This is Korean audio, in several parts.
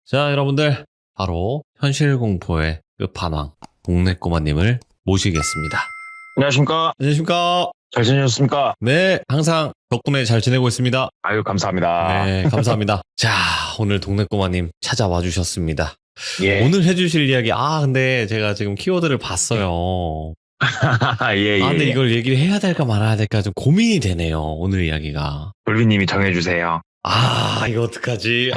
자, 여러분들, 바로 현실 공포의 끝판왕, 동네 꼬마님을 모시겠습니다. 안녕하십니까? 안녕하십니까? 잘 지내셨습니까? 네, 항상 덕분에 잘 지내고 있습니다. 아유, 감사합니다. 네, 감사합니다. 자, 오늘 동네 꼬마님 찾아와 주셨습니다. 예. 오늘 해주실 이야기, 근데 제가 지금 키워드를 봤어요. 예. 근데 이걸 얘기를 해야 될까 말아야 될까 좀 고민이 되네요, 오늘 이야기가. 돌비님이 정해주세요. 이거 어떡하지?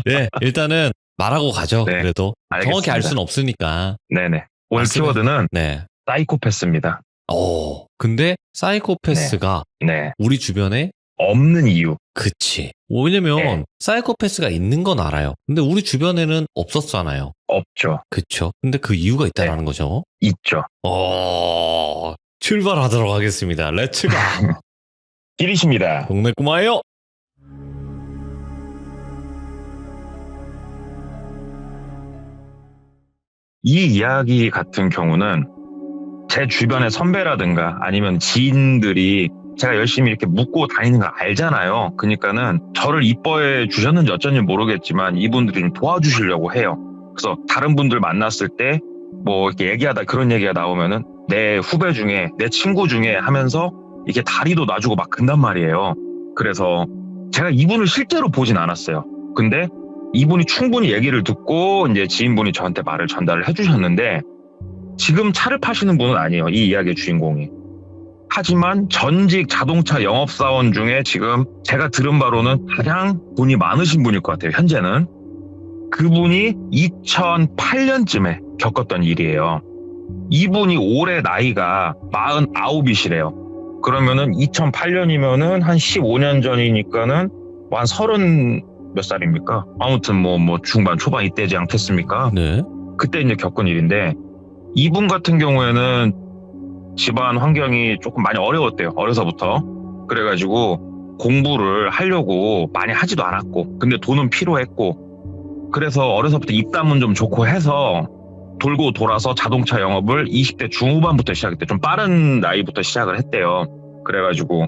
네, 일단은 말하고 가죠, 네, 그래도. 알겠습니다. 정확히 알 수는 없으니까. 네네. 오늘 말씀해- 키워드는 네. 사이코패스입니다. 근데 사이코패스가 네. 우리 주변에 없는 이유. 그치. 왜냐면 네. 사이코패스가 있는 건 알아요. 근데 우리 주변에는 없었잖아요. 없죠. 그쵸. 근데 그 이유가 있다라는 거죠. 있죠. 출발하도록 하겠습니다. 렛츠가. 길이십니다. 동네 꼬마예요. 이 이야기 같은 경우는 제 주변의 선배라든가 아니면 지인들이 제가 열심히 이렇게 묻고 다니는 거 알잖아요. 그러니까는 저를 이뻐해 주셨는지 어쩐지 모르겠지만 이분들이 좀 도와주시려고 해요. 그래서 다른 분들 만났을 때 뭐 이렇게 얘기하다 그런 얘기가 나오면은 내 후배 중에 내 친구 중에 하면서 이게 다리도 놔주고 막 근단 말이에요. 그래서 제가 이분을 실제로 보진 않았어요. 근데 이분이 충분히 얘기를 듣고 이제 지인분이 저한테 말을 전달을 해주셨는데 지금 차를 파시는 분은 아니에요. 이 이야기의 주인공이. 하지만 전직 자동차 영업사원 중에 지금 제가 들은 바로는 가장 돈이 많으신 분일 것 같아요. 현재는. 그분이 2008년쯤에 겪었던 일이에요. 이분이 올해 나이가 49이시래요. 그러면은 2008년이면은 한 15년 전이니까는 한 30 몇 살입니까? 아무튼 뭐 중반 초반 이때지 않겠습니까? 네. 그때 이제 겪은 일인데 이분 같은 경우에는 집안 환경이 조금 많이 어려웠대요. 어려서부터. 그래가지고 공부를 하려고 많이 하지도 않았고 근데 돈은 필요했고 그래서 어려서부터 입담은 좀 좋고 해서 돌고 돌아서 자동차 영업을 20대 중후반부터 시작했대요. 좀 빠른 나이부터 시작을 했대요. 그래가지고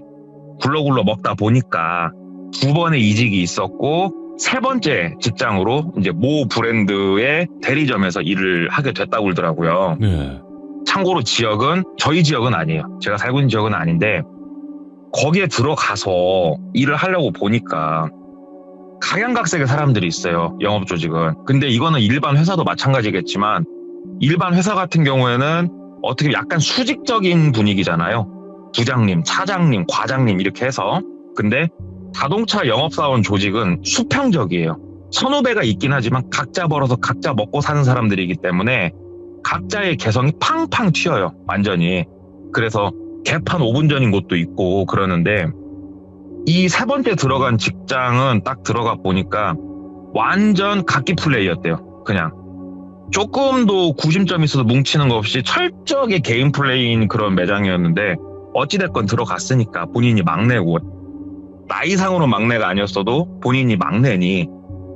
굴러굴러 먹다 보니까 2번의 이직이 있었고 3번째 직장으로 이제 모 브랜드의 대리점에서 일을 하게 됐다고 그러더라고요. 네. 참고로 지역은 저희 지역은 아니에요. 제가 살고 있는 지역은 아닌데 거기에 들어가서 일을 하려고 보니까 각양각색의 사람들이 있어요. 영업 조직은. 근데 이거는 일반 회사도 마찬가지겠지만 일반 회사 같은 경우에는 어떻게 약간 수직적인 분위기잖아요. 부장님, 차장님, 과장님 이렇게 해서. 근데 자동차 영업사원 조직은 수평적이에요. 선후배가 있긴 하지만 각자 벌어서 각자 먹고 사는 사람들이기 때문에 각자의 개성이 팡팡 튀어요. 완전히. 그래서 개판 5분 전인 곳도 있고 그러는데 이 3번째 들어간 직장은 딱 들어가 보니까 완전 각기 플레이였대요. 그냥. 조금도 구심점 있어서 뭉치는 거 없이 철저하게 개인 플레이인 그런 매장이었는데 어찌됐건 들어갔으니까 본인이 막내고 나이상으로 막내가 아니었어도 본인이 막내니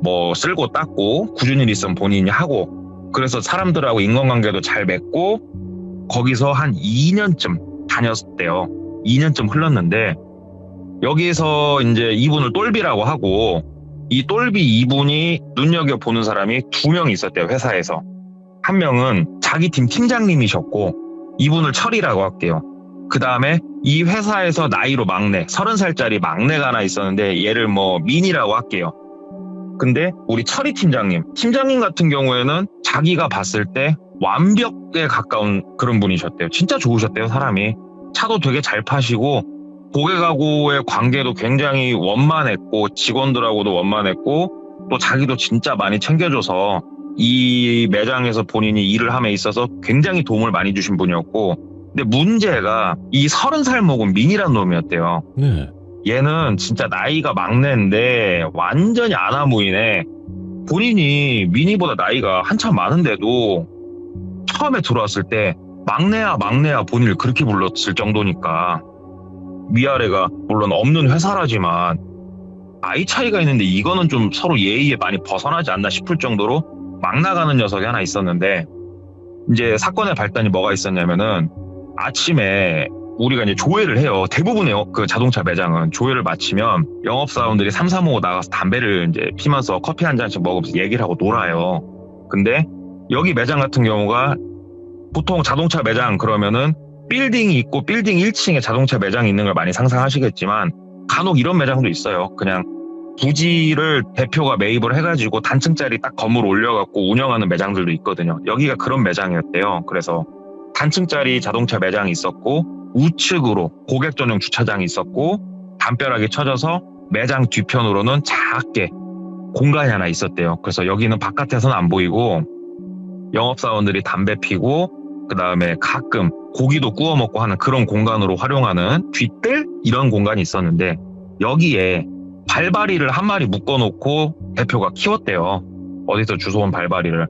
뭐 쓸고 닦고 굳은 일 있으면 본인이 하고 그래서 사람들하고 인간관계도 잘 맺고 거기서 한 2년쯤 다녔대요. 2년쯤 흘렀는데 여기서 이제 이분을 똘비라고 하고 이 똘비 이분이 눈여겨보는 사람이 2명 있었대요. 회사에서. 한 명은 자기 팀 팀장님이셨고 이분을 철이라고 할게요. 그 다음에 이 회사에서 나이로 막내 30살짜리 막내가 하나 있었는데 얘를 민이라고 할게요. 근데 우리 철이 팀장님 같은 경우에는 자기가 봤을 때 완벽에 가까운 그런 분이셨대요. 진짜 좋으셨대요. 사람이. 차도 되게 잘 파시고 고객하고의 관계도 굉장히 원만했고 직원들하고도 원만했고 또 자기도 진짜 많이 챙겨줘서 이 매장에서 본인이 일을 함에 있어서 굉장히 도움을 많이 주신 분이었고 근데 문제가 이 30살 먹은 민이란 놈이었대요. 네. 얘는 진짜 나이가 막내인데 완전히 아나무인에 본인이 민이보다 나이가 한참 많은데도 처음에 들어왔을 때 막내야 본인을 그렇게 불렀을 정도니까 위아래가 물론 없는 회사라지만 나이 차이가 있는데 이거는 좀 서로 예의에 많이 벗어나지 않나 싶을 정도로 막 나가는 녀석이 하나 있었는데 이제 사건의 발단이 뭐가 있었냐면은 아침에 우리가 이제 조회를 해요. 대부분의 그 자동차 매장은 조회를 마치면 영업사원들이 3, 4, 5 나가서 담배를 이제 피면서 커피 한 잔씩 먹으면서 얘기를 하고 놀아요. 근데 여기 매장 같은 경우가 보통 자동차 매장 그러면은 빌딩이 있고 빌딩 1층에 자동차 매장이 있는 걸 많이 상상하시겠지만 간혹 이런 매장도 있어요. 그냥 부지를 대표가 매입을 해가지고 단층짜리 딱 건물 올려갖고 운영하는 매장들도 있거든요. 여기가 그런 매장이었대요. 그래서 단층짜리 자동차 매장이 있었고 우측으로 고객 전용 주차장이 있었고 담벼락이 쳐져서 매장 뒤편으로는 작게 공간이 하나 있었대요. 그래서 여기는 바깥에서는 안 보이고 영업사원들이 담배 피고 그 다음에 가끔 고기도 구워 먹고 하는 그런 공간으로 활용하는 뒤뜰 이런 공간이 있었는데 여기에 발바리를 한 마리 묶어놓고 대표가 키웠대요. 어디서 주워온 발바리를.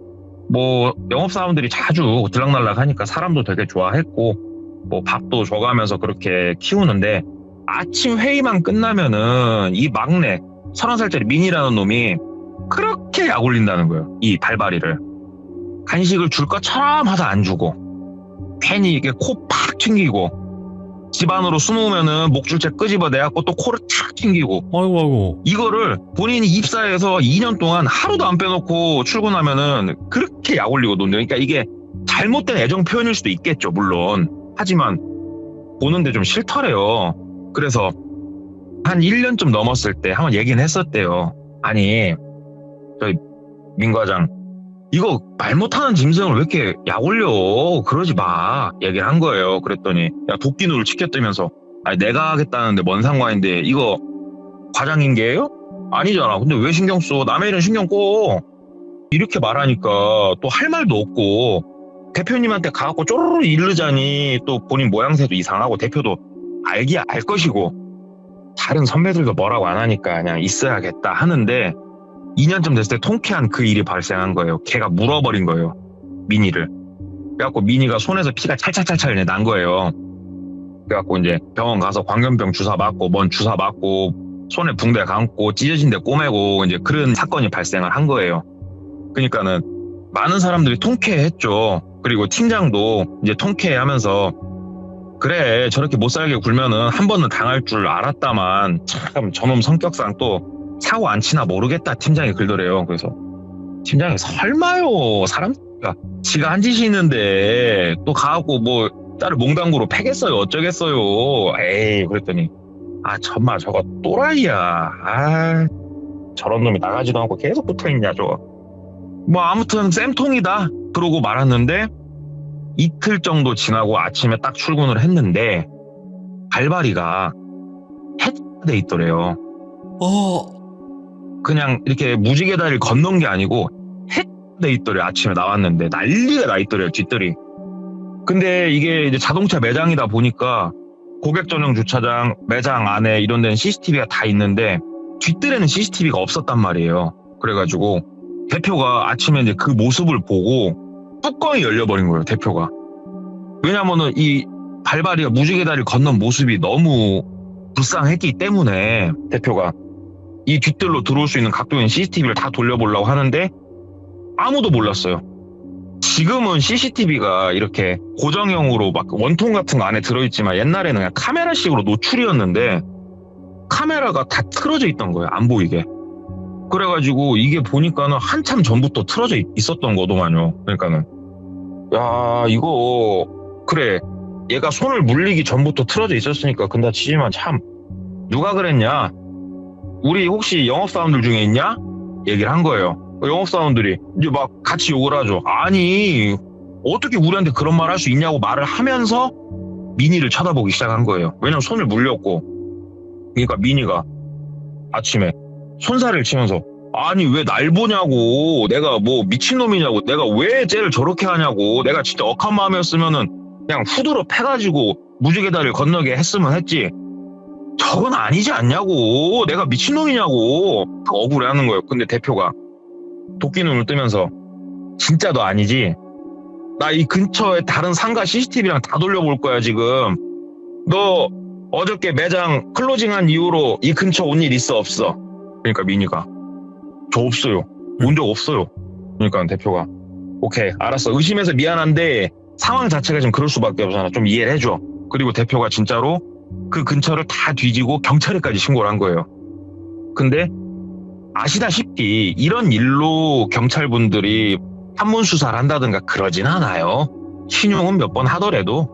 뭐 영업사원들이 자주 들락날락 하니까 사람도 되게 좋아했고 뭐 밥도 줘가면서 그렇게 키우는데 아침 회의만 끝나면은 이 막내 30살짜리 민이라는 놈이 그렇게 약 올린다는 거예요. 이 발바리를. 간식을 줄 것처럼 하다 안 주고 괜히 이게 코 팍 튕기고 집 안으로 숨으면은 목줄채 끄집어내갖고 또 코를 탁 튕기고 아이고. 이거를 본인이 입사해서 2년 동안 하루도 안 빼놓고 출근하면은 그렇게 약 올리고 논대요. 그러니까 이게 잘못된 애정 표현일 수도 있겠죠, 물론. 하지만 보는데 좀 싫더래요. 그래서 한 1년쯤 넘었을 때 한번 얘기는 했었대요. 아니, 저희 민 과장, 이거 말 못하는 짐승을 왜 이렇게 약 올려? 그러지 마. 얘기를 한 거예요. 그랬더니 야, 도끼눈을 치켰다면서 아니 내가 하겠다는데 뭔 상관인데 이거 과장인게요? 아니잖아. 근데 왜 신경 써? 남의 일은 신경 꺼. 이렇게 말하니까 또 할 말도 없고 대표님한테 가갖고 쪼르르 이르자니 또 본인 모양새도 이상하고 대표도 알기야 알 것이고 다른 선배들도 뭐라고 안 하니까 그냥 있어야겠다 하는데 2년쯤 됐을 때 통쾌한 그 일이 발생한 거예요. 걔가 물어버린 거예요. 미니를. 그래갖고 미니가 손에서 피가 찰찰찰찰 난 거예요. 그래갖고 이제 병원 가서 광견병 주사 맞고 뭔 주사 맞고 손에 붕대 감고 찢어진 데 꼬매고 이제 그런 사건이 발생을 한 거예요. 그러니까는 많은 사람들이 통쾌했죠. 그리고 팀장도 이제 통쾌하면서 그래 저렇게 못 살게 굴면은 한 번은 당할 줄 알았다만 참 저놈 성격상 또 사고 안 치나 모르겠다 팀장이 글더래요. 그래서 팀장이 설마요 사람가 지가 한 짓이 있는데 또 가갖고 뭐 딸을 몽당구로 패겠어요 어쩌겠어요. 에이 그랬더니 아 정말 저거 또라이야. 아 저런 놈이 나가지도 않고 계속 붙어있냐 저거. 뭐 아무튼 쌤통이다 그러고 말았는데 이틀 정도 지나고 아침에 딱 출근을 했는데 발바리가 해제돼 있더래요. 그냥 이렇게 무지개 다리를 건넌 게 아니고 해제돼 있더래요. 아침에 나왔는데 난리가 나 있더래요 뒷뜰이. 근데 이게 이제 자동차 매장이다 보니까 고객 전용 주차장 매장 안에 이런 데는 CCTV가 다 있는데 뒷뜰에는 CCTV가 없었단 말이에요. 그래가지고 대표가 아침에 이제 그 모습을 보고 뚜껑이 열려버린 거예요 대표가. 왜냐면은 이 발바리가 무지개 다리를 건넌 모습이 너무 불쌍했기 때문에 대표가 이 뒷뜰로 들어올 수 있는 각도에 있는 CCTV를 다 돌려보려고 하는데 아무도 몰랐어요. 지금은 CCTV가 이렇게 고정형으로 막 원통 같은 거 안에 들어있지만 옛날에는 그냥 카메라식으로 노출이었는데 카메라가 다 틀어져 있던 거예요. 안 보이게. 그래가지고 이게 보니까는 한참 전부터 틀어져 있었던 거더만요. 그러니까는 야 이거 그래 얘가 손을 물리기 전부터 틀어져 있었으니까 근데 치지만 참 누가 그랬냐? 우리 혹시 영업사원들 중에 있냐? 얘기를 한 거예요. 영업사원들이 이제 막 같이 욕을 하죠. 아니 어떻게 우리한테 그런 말 할 수 있냐고 말을 하면서 미니를 쳐다보기 시작한 거예요. 왜냐면 손을 물렸고. 그러니까 미니가 아침에 손살을 치면서 아니 왜 날 보냐고 내가 뭐 미친놈이냐고 내가 왜 쟤를 저렇게 하냐고 내가 진짜 억한 마음이었으면은 그냥 후드로 패가지고 무지개 다리를 건너게 했으면 했지 저건 아니지 않냐고 내가 미친놈이냐고 억울해하는 거예요. 근데 대표가 도끼눈을 뜨면서 진짜 너 아니지? 나 이 근처에 다른 상가 CCTV랑 다 돌려볼 거야 지금. 너 어저께 매장 클로징한 이후로 이 근처 온 일 있어 없어? 그러니까 미니가 저 없어요. 온 적 없어요. 그러니까 대표가 오케이 알았어 의심해서 미안한데 상황 자체가 좀 그럴 수밖에 없잖아. 좀 이해를 해줘. 그리고 대표가 진짜로 그 근처를 다 뒤지고 경찰에까지 신고를 한 거예요. 근데 아시다시피 이런 일로 경찰분들이 한문 수사를 한다든가 그러진 않아요. 신용은 몇 번 하더라도.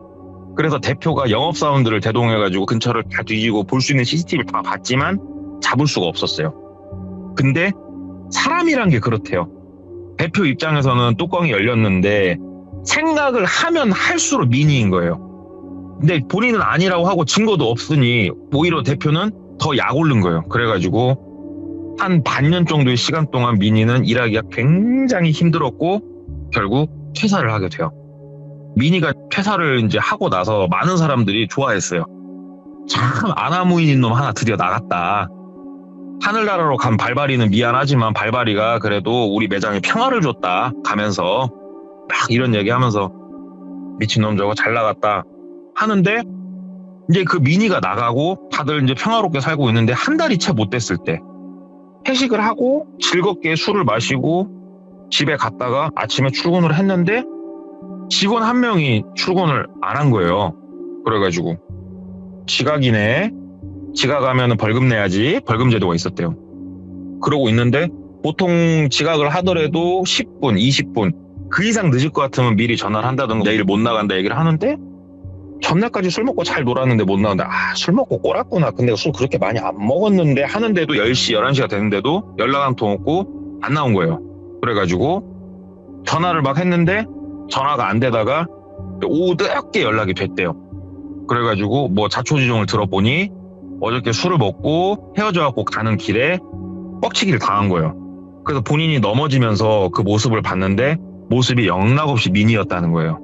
그래서 대표가 영업사원들을 대동해가지고 근처를 다 뒤지고 볼 수 있는 CCTV를 다 봤지만 잡을 수가 없었어요. 근데 사람이란 게 그렇대요. 대표 입장에서는 뚜껑이 열렸는데 생각을 하면 할수록 미니인 거예요. 근데 본인은 아니라고 하고 증거도 없으니 오히려 대표는 더 약 오른 거예요. 그래가지고 한 반년 정도의 시간 동안 미니는 일하기가 굉장히 힘들었고 결국 퇴사를 하게 돼요. 미니가 퇴사를 이제 하고 나서 많은 사람들이 좋아했어요. 참 아나무인인 놈 하나 드디어 나갔다. 하늘나라로 간 발바리는 미안하지만 발바리가 그래도 우리 매장에 평화를 줬다 가면서 막 이런 얘기하면서 미친놈 저거 잘 나갔다 하는데 이제 그 미니가 나가고 다들 이제 평화롭게 살고 있는데 한 달이 채 못 됐을 때 회식을 하고 즐겁게 술을 마시고 집에 갔다가 아침에 출근을 했는데 직원 한 명이 출근을 안 한 거예요. 그래가지고 지각이네. 지각하면 벌금 내야지. 벌금 제도가 있었대요. 그러고 있는데 보통 지각을 하더라도 10분, 20분 그 이상 늦을 것 같으면 미리 전화를 한다든가 내일 못 나간다 얘기를 하는데 전날까지 술 먹고 잘 놀았는데 못 나온다. 술 먹고 꼴았구나. 근데 술 그렇게 많이 안 먹었는데 하는데도 10시, 11시가 됐는데도 연락 한 통 없고 안 나온 거예요. 그래가지고 전화를 막 했는데 전화가 안 되다가 오후 늦게 연락이 됐대요. 그래가지고 뭐 자초지종을 들어보니 어저께 술을 먹고 헤어져갖고 가는 길에 뻑치기를 당한 거예요. 그래서 본인이 넘어지면서 그 모습을 봤는데 모습이 영락없이 미니였다는 거예요.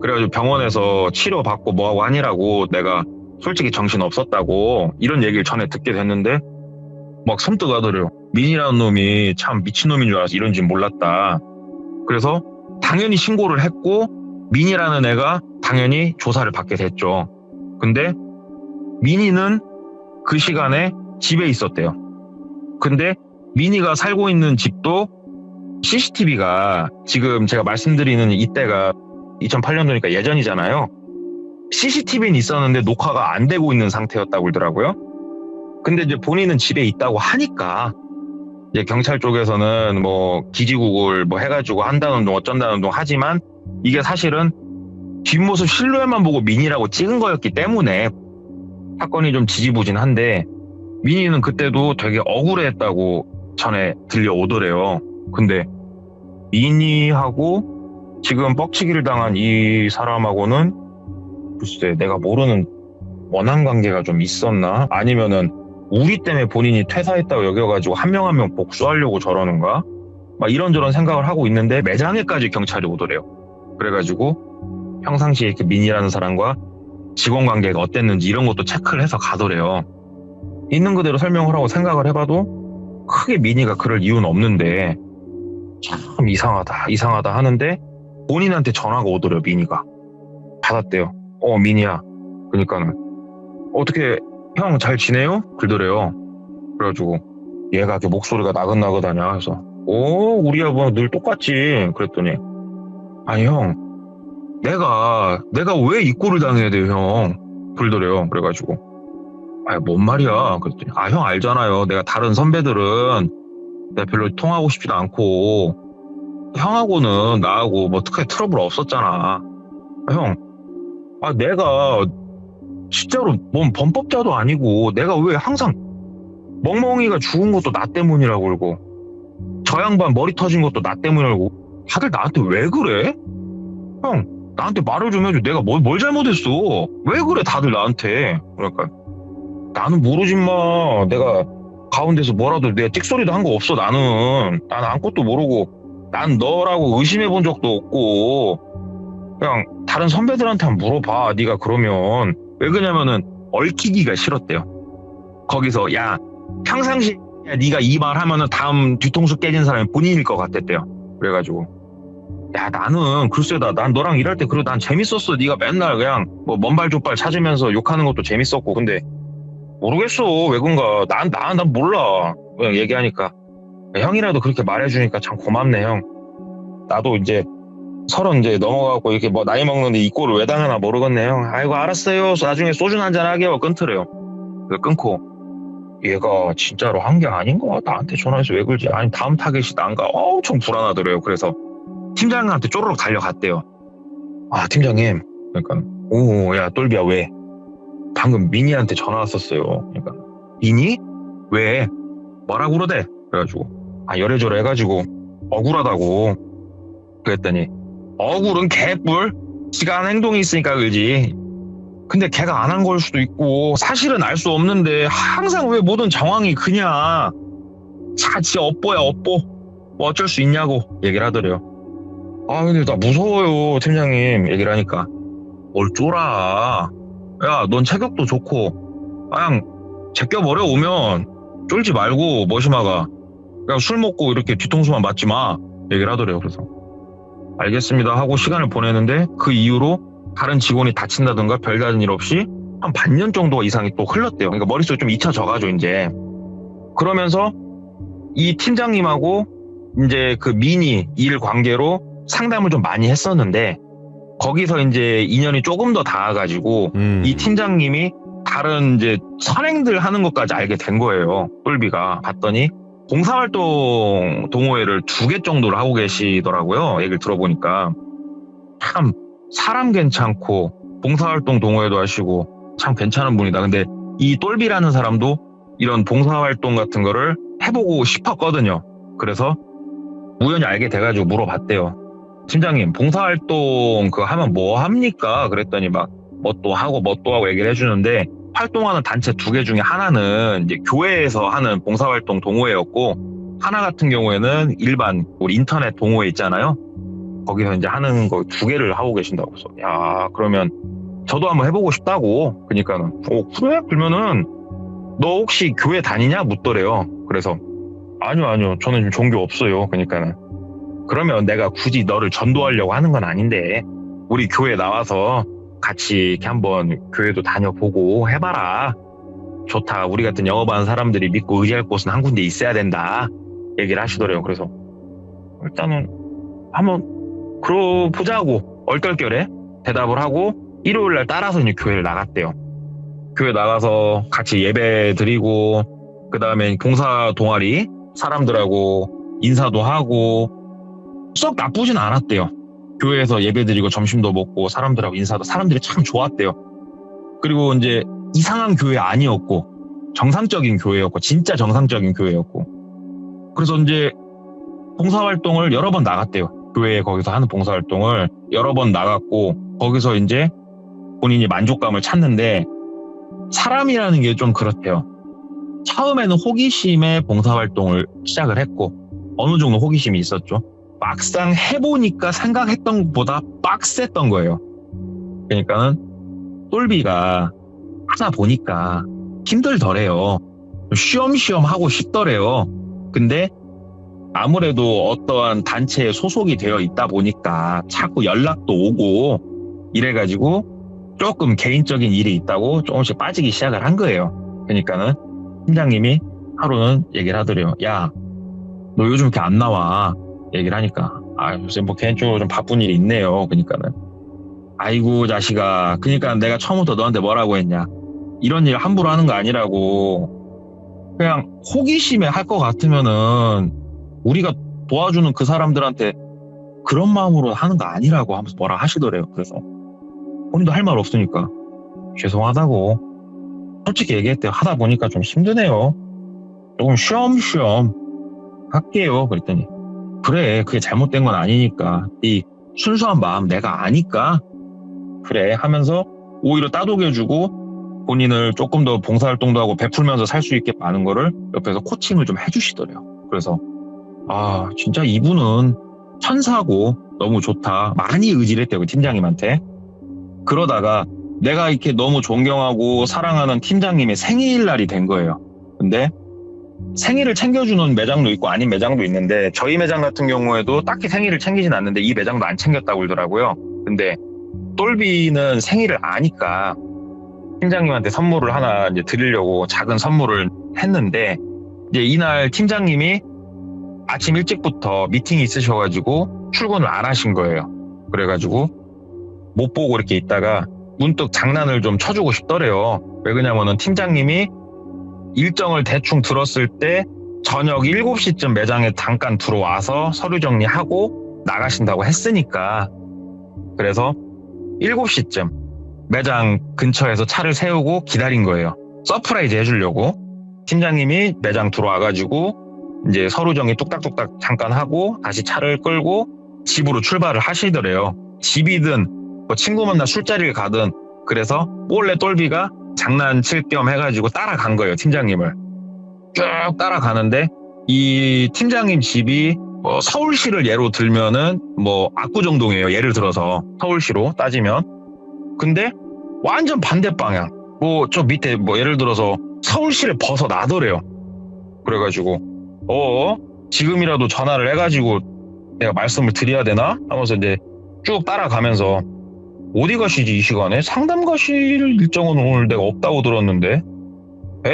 그래가지고 병원에서 치료받고 뭐하고 하니라고 내가 솔직히 정신 없었다고 이런 얘기를 전에 듣게 됐는데 막 섬뜩하더래요. 민이라는 놈이 참 미친놈인 줄 알아서 이런지 몰랐다. 그래서 당연히 신고를 했고 민이라는 애가 당연히 조사를 받게 됐죠. 근데 민이는 그 시간에 집에 있었대요. 근데 민이가 살고 있는 집도 CCTV가 지금 제가 말씀드리는 이때가 2008년도니까 예전이잖아요. CCTV는 있었는데 녹화가 안 되고 있는 상태였다고 그러더라고요. 근데 이제 본인은 집에 있다고 하니까 이제 경찰 쪽에서는 뭐 기지국을 뭐 해가지고 한다는 둥 어쩐다는 둥 하지만 이게 사실은 뒷모습 실루엣만 보고 민이라고 찍은 거였기 때문에 사건이 좀 지지부진한데 민이는 그때도 되게 억울해했다고 전에 들려오더래요. 근데 민이하고 지금 뻑치기를 당한 이 사람하고는 글쎄 내가 모르는 원한 관계가 좀 있었나? 아니면은 우리 때문에 본인이 퇴사했다고 여겨가지고 한 명 한 명 복수하려고 저러는가? 막 이런저런 생각을 하고 있는데 매장에까지 경찰이 오더래요. 그래가지고 평상시에 이렇게 민이라는 사람과 직원 관계가 어땠는지 이런 것도 체크를 해서 가더래요. 있는 그대로 설명을 하고 생각을 해봐도 크게 민이가 그럴 이유는 없는데 참 이상하다 하는데 본인한테 전화가 오더래요. 민이가 받았대요. 민이야. 그러니까는 어떻게 형 잘 지내요? 그러더래요. 그래가지고 얘가 이렇게 목소리가 나긋나긋하냐 해서 우리 아버지 늘 똑같지. 그랬더니 아니 형 내가 왜 이 꼴을 당해야 돼요 형. 그러더래요. 그래가지고 뭔 말이야. 그랬더니 형 알잖아요. 내가 다른 선배들은 내가 별로 통하고 싶지도 않고 형하고는 나하고 뭐 특별히 트러블 없었잖아. 형 내가 진짜로 뭔 범법자도 아니고 내가 왜 항상 멍멍이가 죽은 것도 나 때문이라고 그러고 저 양반 머리 터진 것도 나 때문이라고 다들 나한테 왜 그래? 형 나한테 말을 좀 해줘. 내가 뭘 잘못했어? 왜 그래 다들 나한테. 그러니까 나는 모르지 마. 내가 가운데서 뭐라도 내가 찍소리도 한 거 없어. 나는 아무것도 모르고 난 너라고 의심해 본 적도 없고 그냥 다른 선배들한테 한번 물어봐. 네가 그러면 왜 그러냐면은 얽히기가 싫었대요. 거기서 야 평상시에 네가 이 말 하면은 다음 뒤통수 깨진 사람이 본인일 것 같았대요. 그래가지고 야 나는 글쎄다. 난 너랑 일할 때 그래도 난 재밌었어. 네가 맨날 그냥 뭐 먼발족발 찾으면서 욕하는 것도 재밌었고 근데 모르겠어 왜 그런가. 난 몰라. 그냥 얘기하니까 형이라도 그렇게 말해주니까 참 고맙네 형. 나도 이제 서른 이제 넘어가고 이렇게 뭐 나이 먹는데 이 꼴을 왜 당하나 모르겠네요. 아이고 알았어요. 나중에 소주 한잔 하게요. 끊더래요. 그래서 끊고 얘가 진짜로 한 게 아닌 거 같아. 나한테 전화해서 왜 그러지? 아니 다음 타겟이 난가? 엄청 불안하더래요. 그래서 팀장님한테 쪼르륵 달려갔대요. 아 팀장님, 그러니까 오야 똘비야 왜? 방금 미니한테 전화 왔었어요. 그러니까 미니? 왜? 뭐라고 그러대? 그래가지고 아 열애저래 해가지고 억울하다고. 그랬더니 억울은 개뿔. 지가 한 행동이 있으니까 그러지. 근데 걔가 안 한 걸 수도 있고 사실은 알 수 없는데 항상 왜 모든 정황이 그냥 자지 업보야 업보. 뭐 어쩔 수 있냐고 얘기를 하더래요. 아 근데 나 무서워요 팀장님 얘기를 하니까 뭘 쫄아. 야 넌 체격도 좋고 그냥 제껴버려 오면 쫄지 말고 머시마가 그냥 술 먹고 이렇게 뒤통수만 맞지 마 얘기를 하더래요. 그래서 알겠습니다 하고 시간을 보내는데 그 이후로 다른 직원이 다친다든가 별다른 일 없이 한 반년 정도 이상이 또 흘렀대요. 그러니까 머릿속에 좀 잊혀져가지고 이제 그러면서 이 팀장님하고 이제 그 미니 일 관계로 상담을 좀 많이 했었는데 거기서 이제 인연이 조금 더 닿아가지고 이 팀장님이 다른 이제 선행들 하는 것까지 알게 된 거예요. 똘비가 봤더니 봉사활동 동호회를 2개 정도를 하고 계시더라고요. 얘기를 들어보니까 참 사람 괜찮고 봉사활동 동호회도 하시고 참 괜찮은 분이다. 근데 이 똘비라는 사람도 이런 봉사활동 같은 거를 해보고 싶었거든요. 그래서 우연히 알게 돼가지고 물어봤대요. 팀장님 봉사활동 그거 하면 뭐 합니까? 그랬더니 막 뭐 또 하고 뭐 또 하고 얘기를 해주는데 활동하는 단체 2개 중에 하나는 이제 교회에서 하는 봉사활동 동호회였고 하나 같은 경우에는 일반 우리 인터넷 동호회 있잖아요. 거기서 이제 하는 거 2개를 하고 계신다고 해서 야 그러면 저도 한번 해보고 싶다고. 그러니까는 그래? 그러면은 너 혹시 교회 다니냐? 묻더래요. 그래서 아니요 저는 지금 종교 없어요. 그러니까는 그러면 내가 굳이 너를 전도하려고 하는 건 아닌데 우리 교회 나와서 같이 이렇게 한번 교회도 다녀보고 해봐라. 좋다. 우리 같은 영업하는 사람들이 믿고 의지할 곳은 한 군데 있어야 된다. 얘기를 하시더래요. 그래서 일단은 한번 보자고 얼떨결에 대답을 하고 일요일날 따라서 이제 교회를 나갔대요. 교회 나가서 같이 예배 드리고 그 다음에 봉사 동아리 사람들하고 인사도 하고 썩 나쁘진 않았대요. 교회에서 예배 드리고 점심도 먹고 사람들하고 인사도 사람들이 참 좋았대요. 그리고 이제 이상한 교회 아니었고 정상적인 교회였고 진짜 정상적인 교회였고 그래서 이제 봉사활동을 여러 번 나갔대요. 교회에 거기서 하는 봉사활동을 여러 번 나갔고 거기서 이제 본인이 만족감을 찾는데 사람이라는 게 좀 그렇대요. 처음에는 호기심에 봉사활동을 시작을 했고 어느 정도 호기심이 있었죠. 막상 해보니까 생각했던 것보다 빡셌던 거예요. 그러니까는 똘비가 하다 보니까 힘들더래요. 쉬엄쉬엄 하고 싶더래요. 근데 아무래도 어떠한 단체에 소속이 되어 있다 보니까 자꾸 연락도 오고 이래가지고 조금 개인적인 일이 있다고 조금씩 빠지기 시작을 한 거예요. 그러니까는 팀장님이 하루는 얘기를 하더래요. 야, 너 요즘 이렇게 안 나와. 얘기를 하니까 요새 뭐 개인적으로 좀 바쁜 일이 있네요. 그러니까는 아이고 자식아, 그러니까 내가 처음부터 너한테 뭐라고 했냐. 이런 일 함부로 하는 거 아니라고. 그냥 호기심에 할 것 같으면은 우리가 도와주는 그 사람들한테 그런 마음으로 하는 거 아니라고 하면서 뭐라 하시더래요. 그래서 본인도 할 말 없으니까 죄송하다고 솔직히 얘기했대요. 하다 보니까 좀 힘드네요. 조금 쉬엄쉬엄 할게요. 그랬더니 그래, 그게 잘못된 건 아니니까 이 순수한 마음 내가 아니까 그래 하면서 오히려 따독여주고 본인을 조금 더 봉사활동도 하고 베풀면서 살 수 있게 많은 거를 옆에서 코칭을 좀 해주시더래요. 그래서 진짜 이분은 천사고 너무 좋다. 많이 의지를 했대요. 그 팀장님한테. 그러다가 내가 이렇게 너무 존경하고 사랑하는 팀장님의 생일날이 된 거예요. 근데 생일을 챙겨주는 매장도 있고 아닌 매장도 있는데 저희 매장 같은 경우에도 딱히 생일을 챙기진 않는데 이 매장도 안 챙겼다고 그러더라고요. 근데 똘비는 생일을 아니까 팀장님한테 선물을 하나 이제 드리려고 작은 선물을 했는데 이제 이날 팀장님이 아침 일찍부터 미팅이 있으셔가지고 출근을 안 하신 거예요. 그래가지고 못 보고 이렇게 있다가 문득 장난을 좀 쳐주고 싶더래요. 왜 그러냐면은 팀장님이 일정을 대충 들었을 때 저녁 7시쯤 매장에 잠깐 들어와서 서류 정리하고 나가신다고 했으니까, 그래서 7시쯤 매장 근처에서 차를 세우고 기다린 거예요. 서프라이즈 해주려고. 팀장님이 매장 들어와가지고 이제 서류 정리 뚝딱뚝딱 잠깐 하고 다시 차를 끌고 집으로 출발을 하시더래요. 집이든 뭐 친구 만나 술자리를 가든. 그래서 몰래 똘비가 장난칠 겸 해가지고 따라간 거예요, 팀장님을. 쭉 따라가는데 이 팀장님 집이 서울시를 예로 들면은 뭐 압구정동이에요, 예를 들어서 서울시로 따지면. 근데 완전 반대 방향, 뭐 저 밑에 뭐 예를 들어서 서울시를 벗어나더래요. 그래가지고 지금이라도 전화를 해가지고 내가 말씀을 드려야 되나 하면서 이제 쭉 따라가면서, 어디 가시지 이 시간에? 상담 가실 일정은 오늘 내가 없다고 들었는데.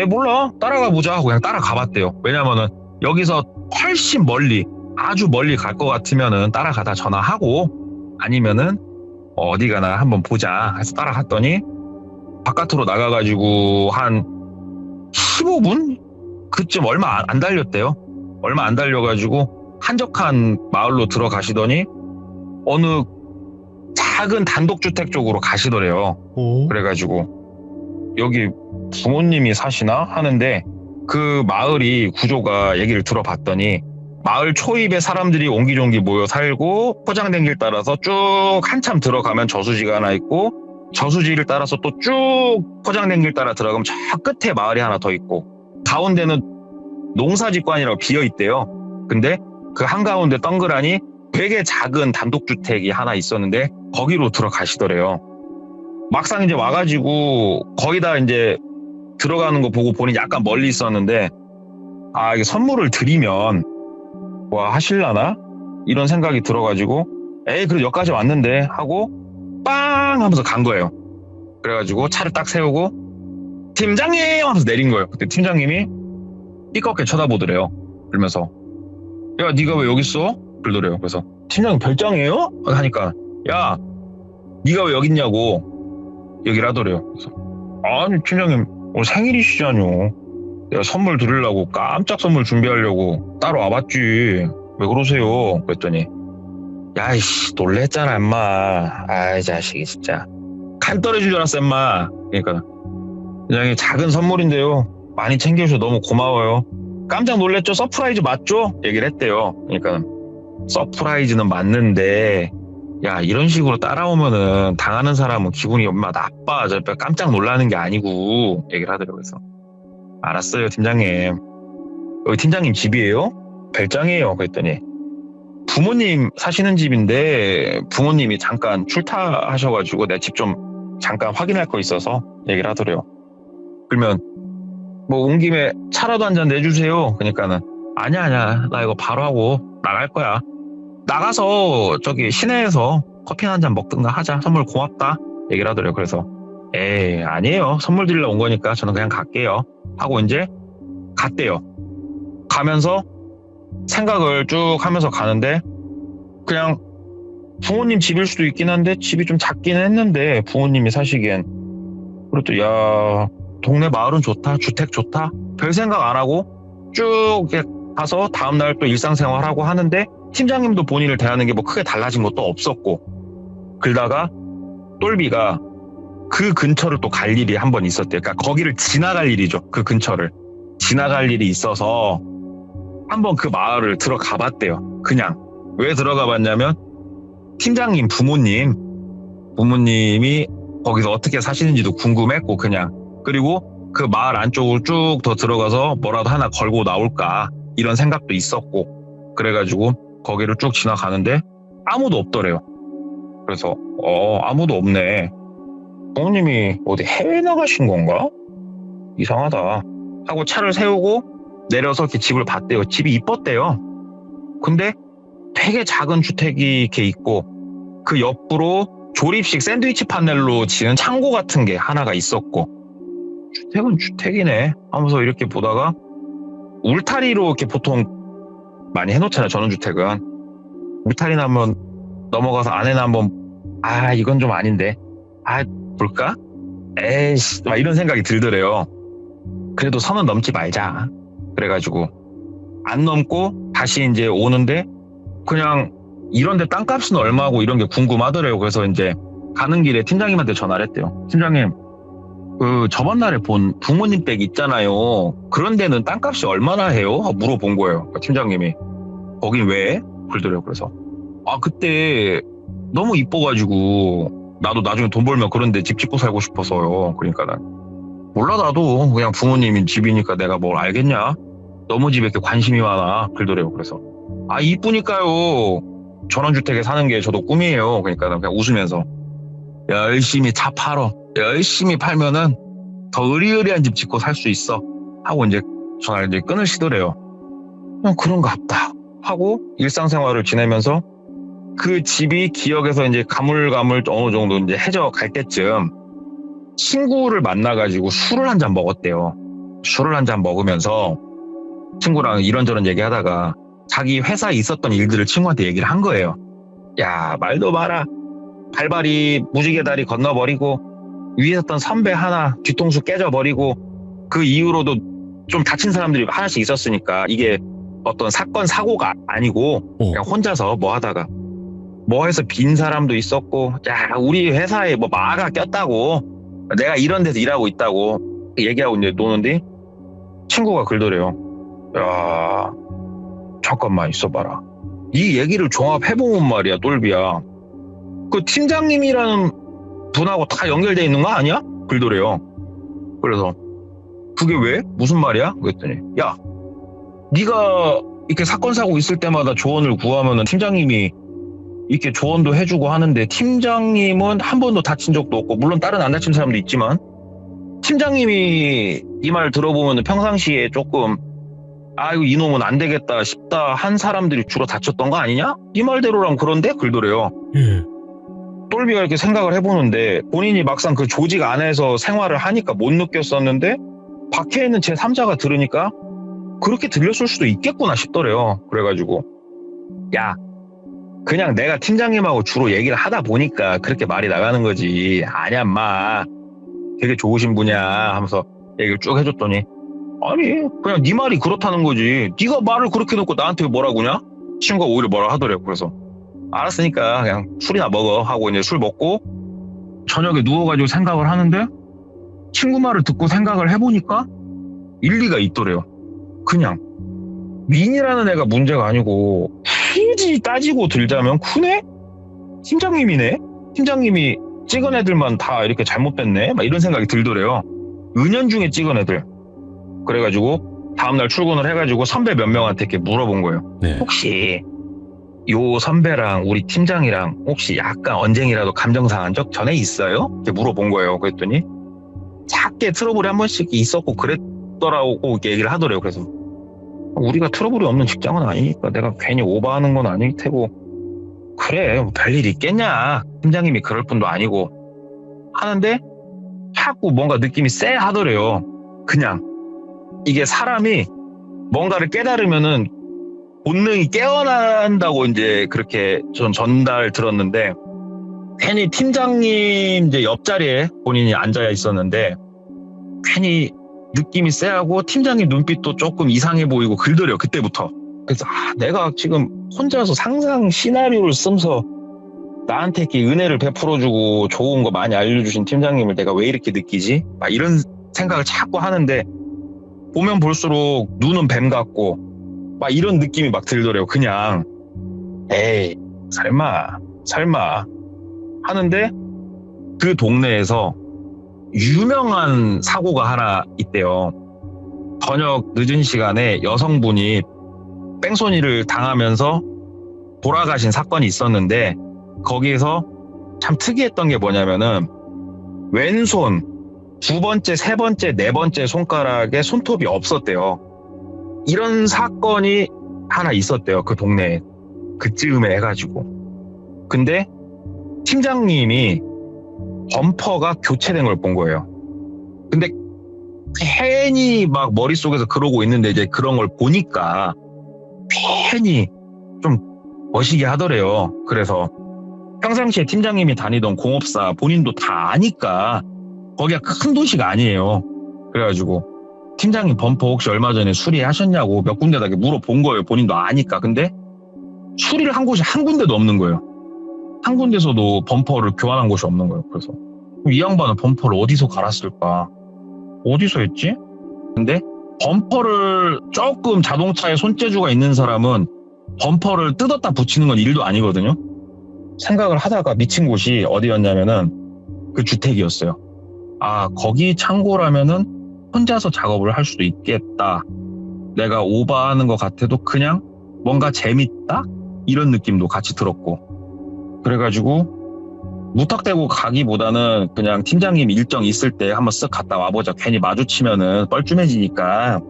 몰라, 따라가 보자 하고 그냥 따라가 봤대요. 왜냐면은 여기서 훨씬 멀리, 아주 멀리 갈 것 같으면은 따라가다 전화하고, 아니면은 어디 가나 한번 보자 해서 따라갔더니 바깥으로 나가가지고 한 15분? 그쯤 얼마 안 달렸대요. 얼마 안 달려가지고 한적한 마을로 들어가시더니 어느 작은 단독주택 쪽으로 가시더래요. 그래가지고 여기 부모님이 사시나 하는데, 그 마을이 구조가 얘기를 들어봤더니 마을 초입에 사람들이 옹기종기 모여 살고, 포장된 길 따라서 쭉 한참 들어가면 저수지가 하나 있고, 저수지를 따라서 또 쭉 포장된 길 따라 들어가면 저 끝에 마을이 하나 더 있고, 가운데는 농사직관이라고 비어있대요. 근데 그 한가운데 덩그라니 되게 작은 단독주택이 하나 있었는데 거기로 들어가시더래요. 막상 이제 와가지고 거기다 이제 들어가는 거 보고 본인이 약간 멀리 있었는데, 이게 선물을 드리면 뭐 하실라나? 이런 생각이 들어가지고 그래도 여기까지 왔는데 하고 빵 하면서 간 거예요. 그래가지고 차를 딱 세우고 팀장님 하면서 내린 거예요. 그때 팀장님이 삐껍게 쳐다보더래요. 그러면서 야, 네가 왜 여기 있어? 그러더래요. 그래서 팀장님 별장이에요? 하니까 야, 네가 왜 여기 있냐고 얘기를 하더래요. 그래서 아니 팀장님 오늘 생일이시잖요. 내가 선물 드리려고 깜짝 선물 준비하려고 따로 와봤지. 왜 그러세요? 그랬더니 야이씨 놀랬잖아 엄마. 아이 자식이 진짜 간 떨어질 줄 알았어 엄마. 그러니까 그냥 작은 선물인데요, 많이 챙겨주셔서 너무 고마워요. 깜짝 놀랬죠? 서프라이즈 맞죠? 얘기를 했대요. 그러니까 서프라이즈는 맞는데 야, 이런 식으로 따라오면은 당하는 사람은 기분이 얼마나 나빠. 저 깜짝 놀라는 게 아니고 얘기를 하더라고요. 그래서 알았어요 팀장님. 여기 팀장님 집이에요? 별장이에요. 그랬더니 부모님 사시는 집인데 부모님이 잠깐 출타하셔가지고 내 집 좀 잠깐 확인할 거 있어서 얘기를 하더래요. 그러면 뭐 온 김에 차라도 한 잔 내주세요. 그러니까는 아니야 나 이거 바로 하고 나갈 거야. 나가서 저기 시내에서 커피 한 잔 먹든가 하자. 선물 고맙다 얘기를 하더래요. 그래서 아니에요, 선물 드리러 온 거니까 저는 그냥 갈게요 하고 이제 갔대요. 가면서 생각을 쭉 하면서 가는데, 그냥 부모님 집일 수도 있긴 한데 집이 좀 작기는 했는데 부모님이 사시기엔, 그래도 야 동네 마을은 좋다, 주택 좋다, 별 생각 안 하고 쭉 가서 다음날 또 일상생활하고 하는데 팀장님도 본인을 대하는 게 뭐 크게 달라진 것도 없었고, 그러다가 똘비가 그 근처를 또 갈 일이 한 번 있었대요. 그러니까 거기를 지나갈 일이죠. 그 근처를 지나갈 일이 있어서 한번 그 마을을 들어가 봤대요. 그냥 왜 들어가 봤냐면 팀장님 부모님이 거기서 어떻게 사시는지도 궁금했고, 그냥 그리고 그 마을 안쪽으로 쭉 더 들어가서 뭐라도 하나 걸고 나올까 이런 생각도 있었고, 그래가지고 거기를 쭉 지나가는데 아무도 없더래요. 그래서 아무도 없네. 부모님이 어디 해외 나가신 건가? 이상하다 하고 차를 세우고 내려서 이렇게 집을 봤대요. 집이 이뻤대요. 근데 되게 작은 주택이 이렇게 있고, 그 옆으로 조립식 샌드위치 파넬로 지은 창고 같은 게 하나가 있었고, 주택은 주택이네 하면서 이렇게 보다가 울타리로 이렇게 보통 많이 해놓잖아요. 전원주택은 울타리 나면 넘어가서 아내나 한번 이건 좀 아닌데 볼까? 에이씨 막 이런 생각이 들더래요. 그래도 선은 넘지 말자. 그래가지고 안 넘고 다시 이제 오는데 그냥 이런데 땅값은 얼마고 이런 게 궁금하더래요. 그래서 이제 가는 길에 팀장님한테 전화를 했대요. 팀장님, 그 저번 날에 본 부모님 댁 있잖아요. 그런 데는 땅값이 얼마나 해요? 물어본 거예요. 팀장님이. 거긴 왜? 그러더래요. 그래서 그때 너무 이뻐가지고 나도 나중에 돈 벌면 그런 데 집 짓고 살고 싶어서요. 그러니까 난 몰라, 나도 그냥 부모님 집이니까 내가 뭘 알겠냐? 너무 집에 이렇게 관심이 많아. 그러더래요. 그래서 이쁘니까요. 전원주택에 사는 게 저도 꿈이에요. 그러니까 난 그냥 웃으면서 열심히 차 팔어. 열심히 팔면은 더 으리으리한 집 짓고 살 수 있어. 하고 이제 전화를 이제 끊으시더래요. 그런가 보다 하고 일상생활을 지내면서 그 집이 기억에서 이제 가물가물 어느 정도 이제 해져 갈 때쯤 친구를 만나가지고 술을 한 잔 먹었대요. 술을 한 잔 먹으면서 친구랑 이런저런 얘기하다가 자기 회사에 있었던 일들을 친구한테 얘기를 한 거예요. 야, 말도 마라. 발발이 무지개 다리 건너버리고 위에 있었던 선배 하나 뒤통수 깨져버리고 그 이후로도 좀 다친 사람들이 하나씩 있었으니까 이게 어떤 사건 사고가 아니고 그냥 혼자서 뭐 하다가 뭐 해서 빈 사람도 있었고, 야, 우리 회사에 뭐 마가 꼈다고, 내가 이런 데서 일하고 있다고 얘기하고 이제 노는데 친구가 그러더래요. 야, 잠깐만 있어봐라. 이 얘기를 종합해보면 말이야, 똘비야. 그 팀장님이라는 분하고 다 연결돼 있는 거 아니야? 그러더래요. 그래서 그게 왜? 무슨 말이야? 그랬더니 야, 네가 이렇게 사건 사고 있을 때마다 조언을 구하면은 팀장님이 이렇게 조언도 해주고 하는데 팀장님은 한 번도 다친 적도 없고, 물론 다른 안 다친 사람도 있지만 팀장님이 이 말 들어보면 평상시에 조금 이거 이놈은 안 되겠다 싶다 한 사람들이 주로 다쳤던 거 아니냐? 이 말대로랑 그런데? 그러더래요. 똘비가 이렇게 생각을 해보는데 본인이 막상 그 조직 안에서 생활을 하니까 못 느꼈었는데 밖에 있는 제3자가 들으니까 그렇게 들렸을 수도 있겠구나 싶더래요. 그래가지고 야, 그냥 내가 팀장님하고 주로 얘기를 하다 보니까 그렇게 말이 나가는 거지. 아니야, 인마. 되게 좋으신 분이야 하면서 얘기를 쭉 해줬더니 아니, 그냥 네 말이 그렇다는 거지. 네가 말을 그렇게 놓고 나한테 뭐라고냐? 친구가 오히려 뭐라 하더래요. 그래서 알았으니까 그냥 술이나 먹어 하고 이제 술 먹고 저녁에 누워가지고 생각을 하는데 친구 말을 듣고 생각을 해보니까 일리가 있더래요. 그냥 민이라는 애가 문제가 아니고 굳이 따지고 들자면 쿠네? 팀장님이네? 팀장님이 찍은 애들만 다 이렇게 잘못됐네? 막 이런 생각이 들더래요. 은연중에 찍은 애들. 그래가지고 다음날 출근을 해가지고 선배 몇 명한테 이렇게 물어본 거예요. 네. 혹시 요 선배랑 우리 팀장이랑 혹시 약간 언쟁이라도 감정 상한 적 전에 있어요? 이렇게 물어본 거예요. 그랬더니 작게 트러블이 한 번씩 있었고 그랬더라고 이렇게 얘기를 하더래요. 그래서 우리가 트러블이 없는 직장은 아니니까 내가 괜히 오버하는 건 아닐 테고 그래 뭐 별일 있겠냐, 팀장님이 그럴 뿐도 아니고 하는데 자꾸 뭔가 느낌이 쎄 하더래요. 그냥 이게 사람이 뭔가를 깨달으면은 본능이 깨어난다고 이제 그렇게 전 전달 들었는데 괜히 팀장님 이제 옆자리에 본인이 앉아 있었는데 괜히 느낌이 쎄하고 팀장님 눈빛도 조금 이상해 보이고 그러더래요. 그때부터. 그래서 내가 지금 혼자서 상상 시나리오를 쓰면서 나한테 이렇게 은혜를 베풀어주고 좋은 거 많이 알려주신 팀장님을 내가 왜 이렇게 느끼지? 막 이런 생각을 자꾸 하는데 보면 볼수록 눈은 뱀 같고 막 이런 느낌이 막 들더래요. 그냥 에이 설마 하는데 그 동네에서 유명한 사고가 하나 있대요. 저녁 늦은 시간에 여성분이 뺑소니를 당하면서 돌아가신 사건이 있었는데 거기에서 참 특이했던 게 뭐냐면은 왼손 두 번째, 세 번째, 네 번째 손가락에 손톱이 없었대요. 이런 사건이 하나 있었대요. 그 동네에. 그쯤에 해가지고. 근데 팀장님이 범퍼가 교체된 걸 본 거예요. 근데 괜히 막 머릿속에서 그러고 있는데 이제 그런 걸 보니까 괜히 좀 멋있게 하더래요. 그래서 평상시에 팀장님이 다니던 공업사 본인도 다 아니까 거기가 큰 도시가 아니에요. 그래가지고 팀장님 범퍼 혹시 얼마 전에 수리하셨냐고 몇 군데다 이렇게 물어본 거예요. 본인도 아니까. 근데 수리를 한 곳이 한 군데도 없는 거예요. 한 군데서도 범퍼를 교환한 곳이 없는 거예요. 그래서 이 양반은 범퍼를 어디서 갈았을까? 어디서 했지? 근데 범퍼를 조금 자동차에 손재주가 있는 사람은 범퍼를 뜯었다 붙이는 건 일도 아니거든요. 생각을 하다가 미친 곳이 어디였냐면은 그 주택이었어요. 아, 거기 창고라면은 혼자서 작업을 할 수도 있겠다. 내가 오버하는 것 같아도 그냥 뭔가 재밌다? 이런 느낌도 같이 들었고. 그래가지고 무턱대고 가기보다는 그냥 팀장님 일정 있을 때 한번 쓱 갔다 와보자. 괜히 마주치면은 뻘쭘해지니까.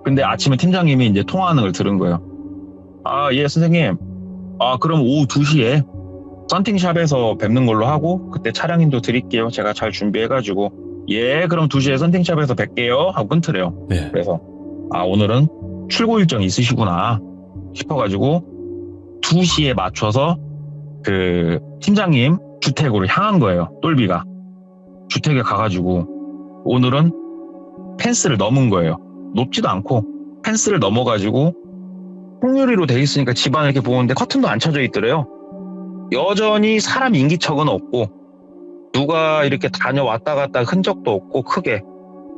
근데 아침에 팀장님이 이제 통화하는 걸 들은 거예요. 아, 예, 선생님. 아, 그럼 오후 2시에 썬팅샵에서 뵙는 걸로 하고 그때 차량인도 드릴게요. 제가 잘 준비해가지고. 예, 그럼 2시에 썬팅샵에서 뵐게요. 하고 끊더래요. 네. 그래서 아, 오늘은 출고 일정이 있으시구나 싶어가지고 2시에 맞춰서 그 팀장님 주택으로 향한 거예요. 똘비가. 주택에 가가지고 오늘은 펜스를 넘은 거예요. 높지도 않고 펜스를 넘어가지고 통유리로 돼 있으니까 집안을 이렇게 보는데 커튼도 안 쳐져 있더래요. 여전히 사람 인기척은 없고 누가 이렇게 다녀왔다 갔다 흔적도 없고 크게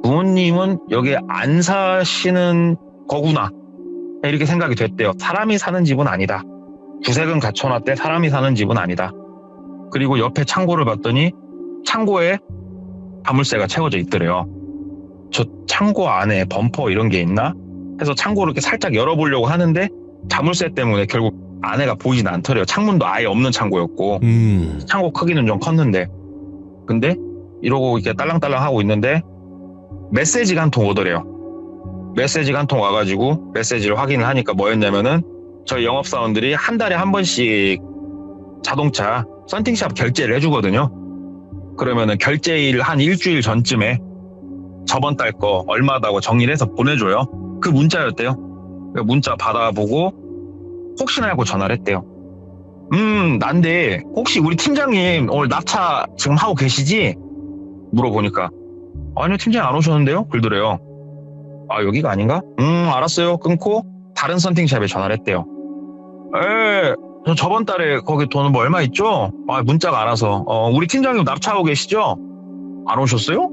부모님은 여기 안 사시는 거구나 이렇게 생각이 됐대요. 사람이 사는 집은 아니다. 구색은 갖춰놨대. 사람이 사는 집은 아니다. 그리고 옆에 창고를 봤더니 창고에 자물쇠가 채워져 있더래요. 저 창고 안에 범퍼 이런 게 있나? 해서 창고를 이렇게 살짝 열어보려고 하는데 자물쇠 때문에 결국 안에가 보이진 않더래요. 창문도 아예 없는 창고였고 창고 크기는 좀 컸는데 근데 이러고 이렇게 딸랑딸랑 하고 있는데 메시지가 한 통 오더래요. 메시지가 한 통 와가지고 메시지를 확인을 하니까 뭐였냐면은 저희 영업사원들이 한 달에 한 번씩 자동차 썬팅샵 결제를 해주거든요. 그러면은 결제일 한 일주일 전쯤에 저번 달 거 얼마다고 정리를 해서 보내줘요. 그 문자였대요. 문자 받아보고 혹시나 하고 전화를 했대요. 난데 혹시 우리 팀장님 오늘 납차 지금 하고 계시지? 물어보니까 아니요, 팀장님 안 오셨는데요? 그러더래요. 아, 여기가 아닌가? 알았어요. 끊고 다른 썬팅샵에 전화를 했대요. 저 저번 달에 거기 돈 뭐 얼마 있죠? 아, 문자가 안 와서. 우리 팀장님 납차하고 계시죠? 안 오셨어요?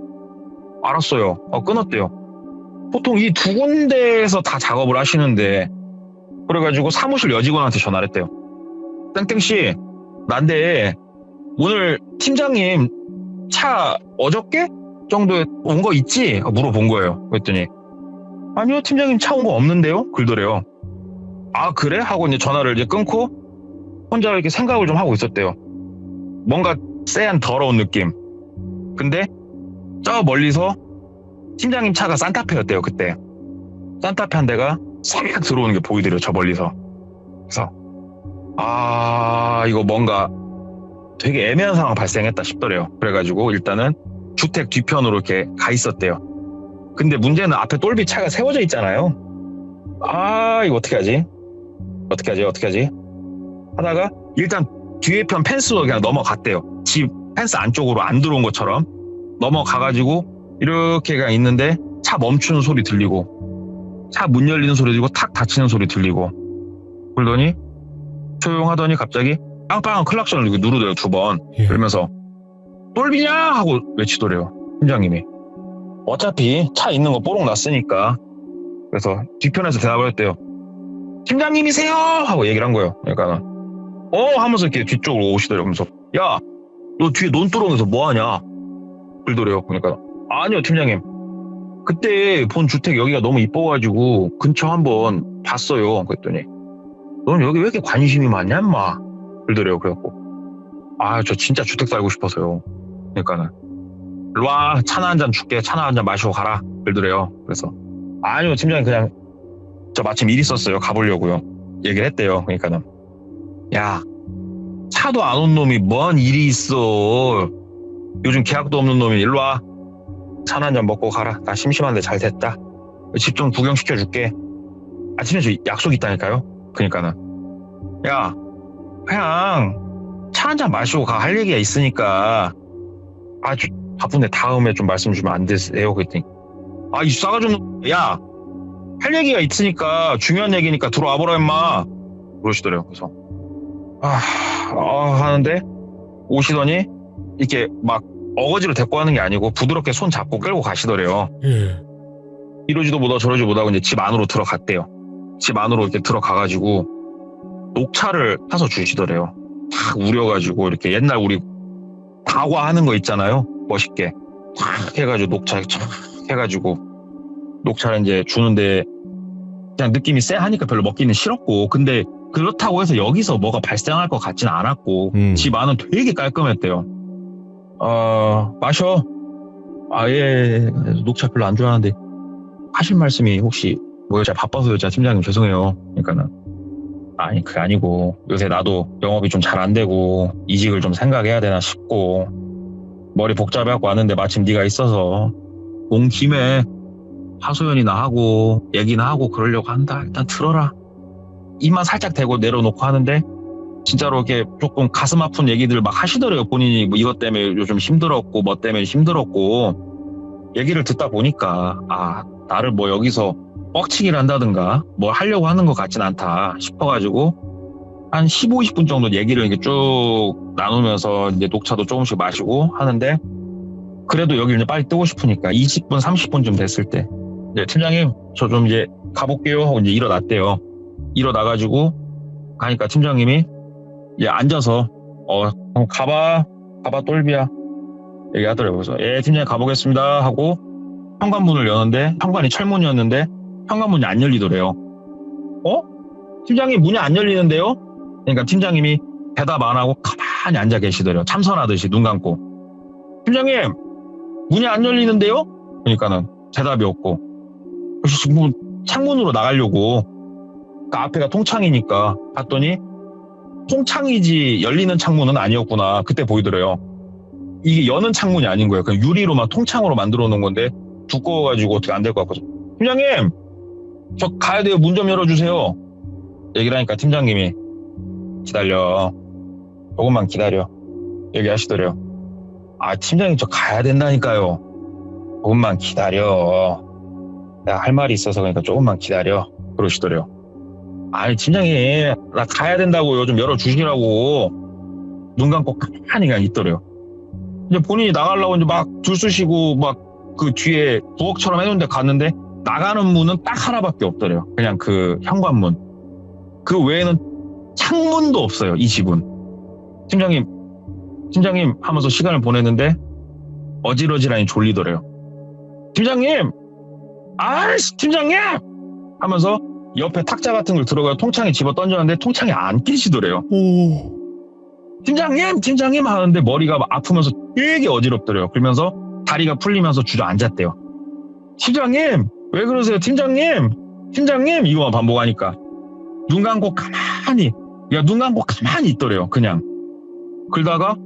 알았어요. 끊었대요. 보통 이 두 군데에서 다 작업을 하시는데 그래가지고 사무실 여직원한테 전화를 했대요. 땡땡씨, 난데 오늘 팀장님 차 어저께 정도에 온 거 있지? 물어본 거예요. 그랬더니 아니요, 팀장님 차 온 거 없는데요? 그러더래요. 아, 그래? 하고 이제 전화를 이제 끊고 혼자 이렇게 생각을 좀 하고 있었대요. 뭔가 쎄한 더러운 느낌. 근데 저 멀리서 팀장님 차가 산타페였대요. 그때 산타페 한 대가 싹 들어오는 게 보이더래요. 저 멀리서. 그래서 아, 이거 뭔가 되게 애매한 상황 발생했다 싶더래요. 그래가지고 일단은 주택 뒤편으로 이렇게 가 있었대요. 근데 문제는 앞에 똘비 차가 세워져 있잖아요. 아, 이거 어떻게 하지 하다가 일단 뒤에 편 펜스로 그냥 넘어갔대요. 집 펜스 안쪽으로 안 들어온 것처럼 넘어가가지고 이렇게 그냥 있는데 차 멈추는 소리 들리고 차 문 열리는 소리 들리고 탁 닫히는 소리 들리고 그러더니 조용하더니 갑자기 빵빵한 클락션을 누르더래요. 2번. 예. 그러면서 똘비냐? 하고 외치더래요. 팀장님이. 어차피 차 있는 거 뽀록 났으니까. 그래서 뒤편에서 대답을 했대요. 팀장님이세요? 하고 얘기를 한 거예요. 그러니까 하면서 이렇게 뒤쪽으로 오시더래요. 그러면서 야, 너 뒤에 논두렁에서 뭐하냐? 그러더래요. 그러니까 아니요, 팀장님. 그때 본 주택 여기가 너무 이뻐가지고 근처 한번 봤어요. 그랬더니 넌 여기 왜 이렇게 관심이 많냐, 인마? 그러더래요. 그래갖고 아, 저 진짜 주택 살고 싶어서요. 그러니까는 일로 와, 차나 한잔 줄게. 차나 한잔 마시고 가라. 그러더래요. 그래서 아니요, 팀장님, 그냥 저 마침 일 있었어요. 가보려고요. 얘기를 했대요. 그러니까는 야, 차도 안 온 놈이 뭔 일이 있어. 요즘 계약도 없는 놈이 일로 와. 차나 한잔 먹고 가라. 나 심심한데 잘 됐다. 집 좀 구경시켜줄게. 아침에 저 약속 있다니까요. 그러니까는 야, 그냥 차 차 한잔 마시고 가. 할 얘기가 있으니까. 좀 바쁜데 다음에 좀 말씀 주면 안 되세요? 그랬더니 이 싸가지 없는, 야, 할 얘기가 있으니까 중요한 얘기니까 들어와 보라 임마. 그러시더래요. 그래서 하는데 오시더니 이렇게 막 어거지로 데리고 가는 게 아니고 부드럽게 손 잡고 끌고 가시더래요. 이러지도 못하고 저러지도 못하고 이제 집 안으로 들어갔대요. 집 안으로 이렇게 들어가가지고 녹차를 타서 주시더래요. 탁 우려가지고 이렇게 옛날 우리 다과하는 거 있잖아요. 멋있게 탁 해가지고 녹차 탁 해가지고 녹차를 이제 주는데 그냥 느낌이 쎄하니까 별로 먹기는 싫었고, 근데 그렇다고 해서 여기서 뭐가 발생할 것 같지는 않았고 집 안은 되게 깔끔했대요. 마셔. 예. 녹차 별로 안 좋아하는데 하실 말씀이 혹시 뭐요? 제가 바빠서요. 제가 팀장님 죄송해요. 그러니까는 아니 그게 아니고 요새 나도 영업이 좀 잘 안 되고 이직을 좀 생각해야 되나 싶고 머리 복잡해갖고 왔는데 마침 네가 있어서 온 김에 하소연이나 하고 얘기나 하고 그러려고 한다. 일단 들어라. 입만 살짝 대고 내려놓고 하는데 진짜로 이렇게 조금 가슴 아픈 얘기들 막 하시더래요. 본인이 뭐 이것 때문에 요즘 힘들었고 뭐 때문에 힘들었고 얘기를 듣다 보니까 나를 뭐 여기서 뻑치기를 한다든가 뭐 하려고 하는 것 같진 않다 싶어가지고 한 15, 20분 정도 얘기를 이렇게 쭉 나누면서 이제 녹차도 조금씩 마시고 하는데 그래도 여기 이제 빨리 뜨고 싶으니까 20분, 30분쯤 됐을 때 팀장님 저 좀 이제 가볼게요 하고 이제 일어났대요. 일어나가지고 가니까 팀장님이 이제 앉아서 가봐 똘비야 얘기하더라고요. 그래서 예 팀장님 가보겠습니다 하고 현관문을 여는데 현관이 철문이었는데 현관문이 안 열리더래요. 팀장님 문이 안 열리는데요? 그러니까 팀장님이 대답 안 하고 가만히 앉아 계시더래요. 참선하듯이 눈 감고. 팀장님 문이 안 열리는데요? 그러니까는 대답이 없고 지금 창문으로 나가려고 앞에가 통창이니까 봤더니 통창이지 열리는 창문은 아니었구나. 그때 보이더래요. 이게 여는 창문이 아닌 거예요. 그냥 유리로만 통창으로 만들어 놓은 건데 두꺼워가지고 어떻게 안 될 것 같아서 팀장님 저 가야 돼요. 문 좀 열어주세요. 얘기를 하니까 팀장님이 기다려. 조금만 기다려. 얘기하시더래요. 팀장님 저 가야 된다니까요. 조금만 기다려. 내가 할 말이 있어서 그러니까 조금만 기다려. 그러시더래요. 아니 팀장님 나 가야 된다고요. 좀 열어주시라고. 눈 감고 가만히 그냥 있더래요. 이제 본인이 나가려고 이제 막 줄 서시고 막 그 뒤에 부엌처럼 해놓은 데 갔는데 나가는 문은 딱 하나밖에 없더래요. 그냥 그 현관문. 그 외에는 창문도 없어요. 이 집은. 팀장님 하면서 시간을 보냈는데 어지러지라니 졸리더래요. 팀장님 팀장님 하면서 옆에 탁자 같은 걸 들어가서 통창에 집어 던졌는데 통창이 안 끼시더래요. 팀장님 하는데 머리가 아프면서 되게 어지럽더래요. 그러면서 다리가 풀리면서 주저앉았대요. 팀장님 왜 그러세요? 팀장님 이거만 반복하니까 눈 감고 가만히 있더래요. 그냥 그러다가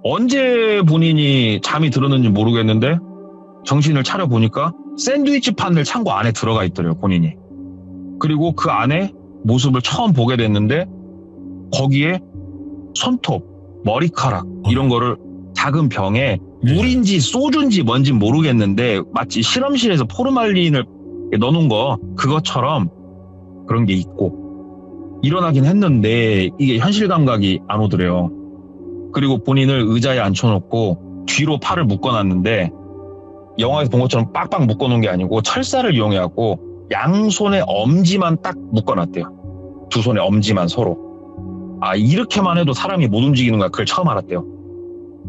언제 본인이 잠이 들었는지 모르겠는데 정신을 차려 보니까 샌드위치 판을 창고 안에 들어가 있더래요. 본인이. 그리고 그 안에 모습을 처음 보게 됐는데 거기에 손톱, 머리카락 이런 거를 작은 병에 물인지 소주인지 뭔지 모르겠는데 마치 실험실에서 포르말린을 넣어놓은 거 그것처럼 그런 게 있고 일어나긴 했는데 이게 현실 감각이 안 오더래요. 그리고 본인을 의자에 앉혀놓고 뒤로 팔을 묶어놨는데 영화에서 본 것처럼 빡빡 묶어놓은 게 아니고 철사를 이용해갖고 양손의 엄지만 딱 묶어놨대요. 두 손의 엄지만 서로. 이렇게만 해도 사람이 못 움직이는 거야. 그걸 처음 알았대요.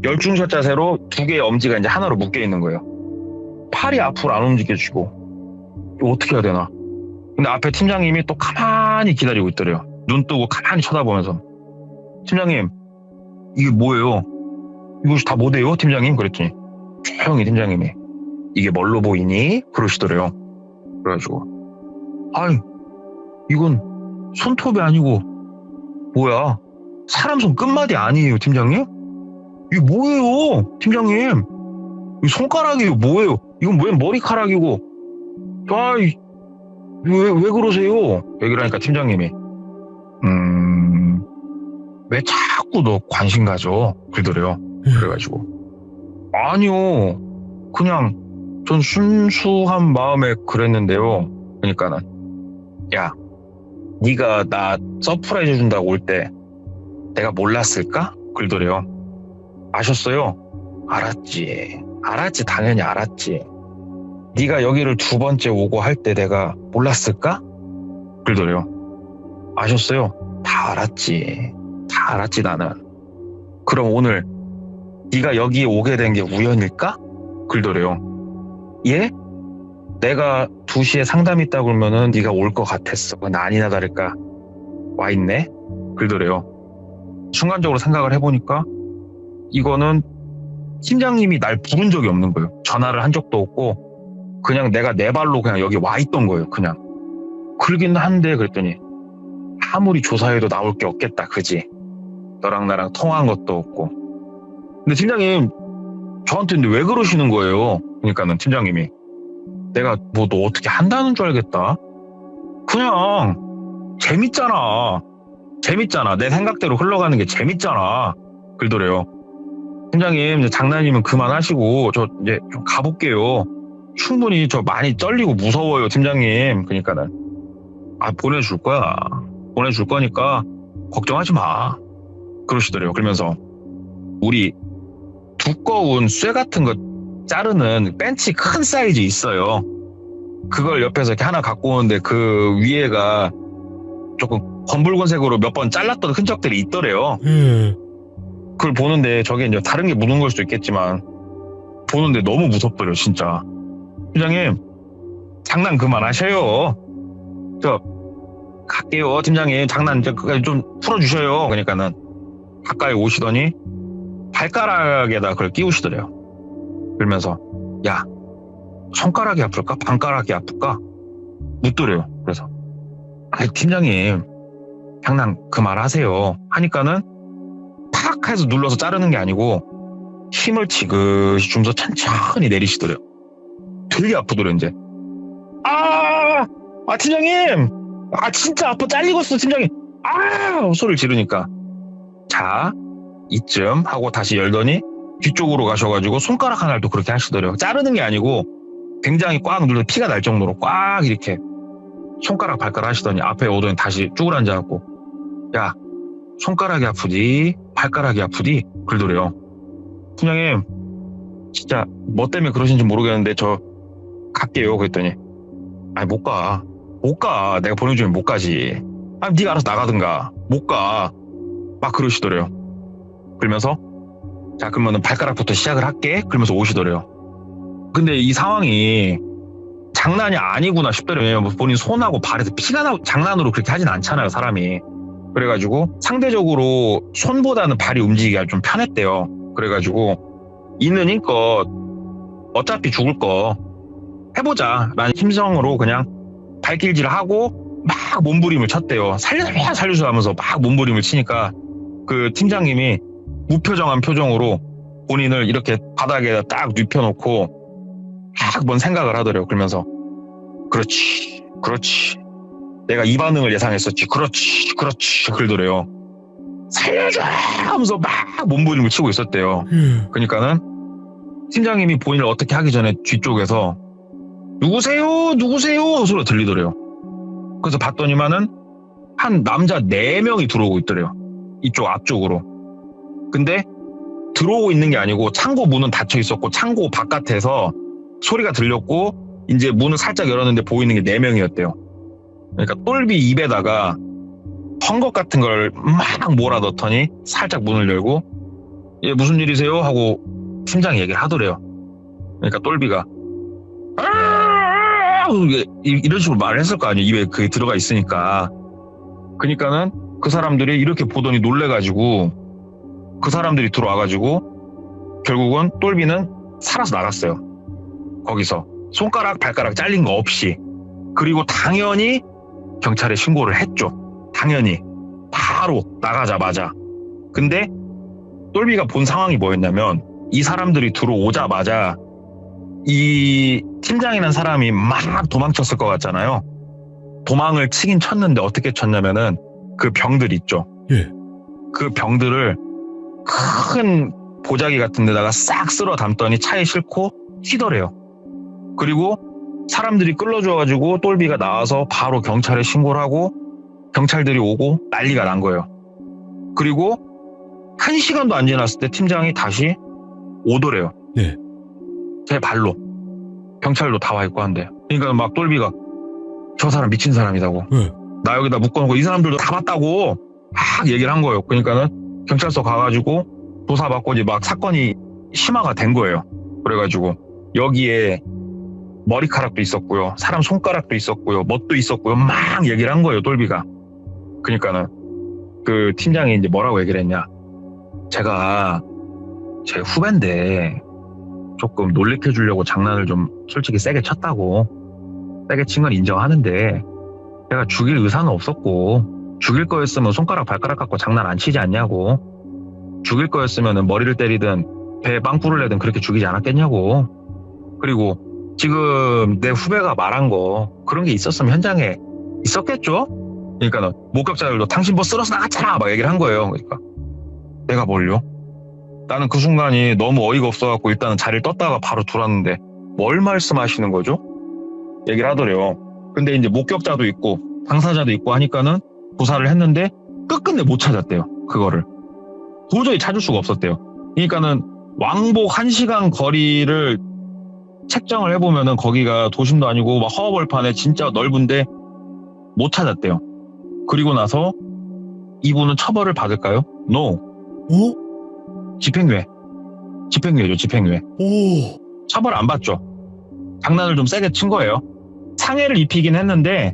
열중샷 자세로 두 개의 엄지가 이제 하나로 묶여 있는 거예요. 팔이 앞으로 안 움직여지고 이거 어떻게 해야 되나. 근데 앞에 팀장님이 또 가만히 기다리고 있더래요. 눈 뜨고 가만히 쳐다보면서 팀장님 이게 뭐예요? 이거 다 뭐대요 팀장님? 그랬더니 조용히 팀장님이 이게 뭘로 보이니? 그러시더래요. 그래가지고 이건 손톱이 아니고 뭐야 사람 손 끝마디 아니에요 팀장님? 이게 뭐예요 팀장님? 이 손가락이에요 뭐예요? 이건 왜 머리카락이고 왜 그러세요? 얘기를 하니까 팀장님이 왜 자꾸 너 관심 가져? 그러더래요. 그래가지고 아니요, 그냥 전 순수한 마음에 그랬는데요. 그러니까는 야, 네가 나 서프라이즈 해준다고 올 때 내가 몰랐을까? 그러더래요. 아셨어요? 알았지, 당연히 알았지. 네가 여기를 2번째 오고 할 때 내가 몰랐을까? 그러더래요. 아셨어요? 다 알았지 나는. 그럼 오늘 네가 여기 오게 된 게 우연일까? 그러더래요. 예? 내가 2시에 상담 있다고 그러면은 네가 올 것 같았어. 근데 아니나 다를까 와 있네? 그러더래요. 순간적으로 생각을 해보니까 이거는 팀장님이 날 부른 적이 없는 거예요. 전화를 한 적도 없고 그냥 내가 내 발로 그냥 여기 와 있던 거예요. 그냥. 그러긴 한데 그랬더니 아무리 조사해도 나올 게 없겠다. 그지? 너랑 나랑 통화한 것도 없고. 근데 팀장님 저한테 근데 왜 그러시는 거예요? 그러니까는 팀장님이 내가 뭐 너 어떻게 한다는 줄 알겠다. 그냥 재밌잖아. 내 생각대로 흘러가는 게 재밌잖아. 그러더래요. 팀장님 이제 장난이면 그만하시고 저 이제 좀 가볼게요. 충분히 저 많이 떨리고 무서워요 팀장님. 그러니까는 보내줄 거니까 걱정하지 마. 그러시더래요. 그러면서 우리 두꺼운 쇠 같은 거 자르는 벤치 큰 사이즈 있어요. 그걸 옆에서 이렇게 하나 갖고 오는데 그 위에가 조금 검붉은색으로 몇 번 잘랐던 흔적들이 있더래요. 그걸 보는데 저게 이제 다른 게 묻은 걸 수도 있겠지만 보는데 너무 무섭더래요 진짜. 팀장님 장난 그만하셔요. 저 갈게요 팀장님. 장난 이제 좀 풀어주셔요. 그러니까는 가까이 오시더니 발가락에다 그걸 끼우시더래요. 그러면서 야, 손가락이 아플까? 반가락이 아플까? 묻더래요. 그래서 팀장님 장난 그만하세요 하니까는 탁 해서 눌러서 자르는 게 아니고 힘을 지그시 주면서 천천히 내리시더래요. 되게 아프더래요. 이제 팀장님 진짜 아파. 잘리겠어 팀장님. 소리를 지르니까 자 이쯤 하고 다시 열더니 뒤쪽으로 가셔가지고 손가락 하나를 또 그렇게 하시더래요. 자르는 게 아니고 굉장히 꽉 눌러 피가 날 정도로 꽉 이렇게 손가락 발가락 하시더니 앞에 오더니 다시 쭈그러앉아갖고 야, 손가락이 아프디 발가락이 아프디 그러더래요. 팀장님 진짜 뭐 때문에 그러신지 모르겠는데 저 갈게요. 그랬더니 못 가. 내가 보내주면 못 가지. 네가 알아서 나가든가. 못 가. 막 그러시더래요. 그러면서 자 그러면은 발가락부터 시작을 할게. 그러면서 오시더래요. 근데 이 상황이 장난이 아니구나 싶더래요. 왜냐면 본인 손하고 발에서 피가 나고 장난으로 그렇게 하진 않잖아요 사람이. 그래가지고 상대적으로 손보다는 발이 움직이기가 좀 편했대요. 그래가지고 있는 힘껏 어차피 죽을 거 해보자 라는 심성으로 그냥 발길질을 하고 막 몸부림을 쳤대요. 살려줘 하면서 막 몸부림을 치니까 그 팀장님이 무표정한 표정으로 본인을 이렇게 바닥에다 딱 눕혀놓고 막 뭔 생각을 하더래요. 그러면서 그렇지 내가 이 반응을 예상했었지. 그렇지 그러더래요. 살려줘 하면서 막 몸부림을 치고 있었대요. 그러니까는 팀장님이 본인을 어떻게 하기 전에 뒤쪽에서 누구세요 소리가 들리더래요. 그래서 봤더니만은 한 남자 4명이 들어오고 있더래요. 이쪽 앞쪽으로. 근데 들어오고 있는 게 아니고 창고 문은 닫혀 있었고 창고 바깥에서 소리가 들렸고 이제 문을 살짝 열었는데 보이는 게 4명이었대요. 그러니까 똘비 입에다가 헝겊 같은 걸 막 몰아넣더니 살짝 문을 열고 예 무슨 일이세요? 하고 팀장이 얘기를 하더래요. 그러니까 똘비가 이런 식으로 말을 했을 거 아니에요. 입에 그게 들어가 있으니까. 그러니까는 그 사람들이 이렇게 보더니 놀래가지고 그 사람들이 들어와가지고 결국은 똘비는 살아서 나갔어요. 거기서 손가락 발가락 잘린 거 없이. 그리고 당연히 경찰에 신고를 했죠. 당연히 바로 나가자마자. 근데 똘비가 본 상황이 뭐였냐면 이 사람들이 들어오자마자 이 팀장이라는 사람이 막 도망쳤을 것 같잖아요. 도망을 치긴 쳤는데 어떻게 쳤냐면은 그 병들 있죠. 예. 그 병들을 큰 보자기 같은 데다가 싹 쓸어 담더니 차에 싣고 튀더래요. 그리고 사람들이 끌어줘가지고 똘비가 나와서 바로 경찰에 신고를 하고 경찰들이 오고 난리가 난 거예요. 그리고 1시간도 안 지났을 때 팀장이 다시 오더래요. 네. 제 발로. 경찰도 다 와 있고 한데. 그러니까 막 똘비가 저 사람 미친 사람이라고. 네. 나 여기다 묶어놓고 이 사람들도 다 봤다고 막 얘기를 한 거예요. 그러니까는 경찰서 가가지고 조사받고 이제 막 사건이 심화가 된 거예요. 그래가지고 여기에 머리카락도 있었고요. 사람 손가락도 있었고요. 멋도 있었고요. 막 얘기를 한 거예요. 똘비가. 그러니까는 그 팀장이 이제 뭐라고 얘기를 했냐. 제가 제 후배인데 조금 놀래켜 주려고 장난을 좀 솔직히 세게 쳤다고. 세게 친 건 인정하는데 제가 죽일 의사는 없었고 죽일 거였으면 손가락 발가락 갖고 장난 안 치지 않냐고. 죽일 거였으면 머리를 때리든 배에 빵꾸를 내든 그렇게 죽이지 않았겠냐고. 그리고 지금 내 후배가 말한 거 그런 게 있었으면 현장에 있었겠죠? 그러니까 목격자들도 당신 뭐 쓸어서 나갔잖아 막 얘기를 한 거예요. 그러니까 내가 뭘요? 나는 그 순간이 너무 어이가 없어갖고 일단은 자리를 떴다가 바로 돌았는데 뭘 말씀하시는 거죠? 얘기를 하더래요. 근데 이제 목격자도 있고 당사자도 있고 하니까는 조사를 했는데 끝끝내 못 찾았대요. 그거를 도저히 찾을 수가 없었대요. 그러니까는 왕복 1시간 거리를 책정을 해보면은 거기가 도심도 아니고 막 허허벌판에 진짜 넓은데 못 찾았대요. 그리고 나서 이분은 처벌을 받을까요? No. 집행유예. 집행유예죠, 집행유예. 오. 처벌 안 받죠. 장난을 좀 세게 친 거예요. 상해를 입히긴 했는데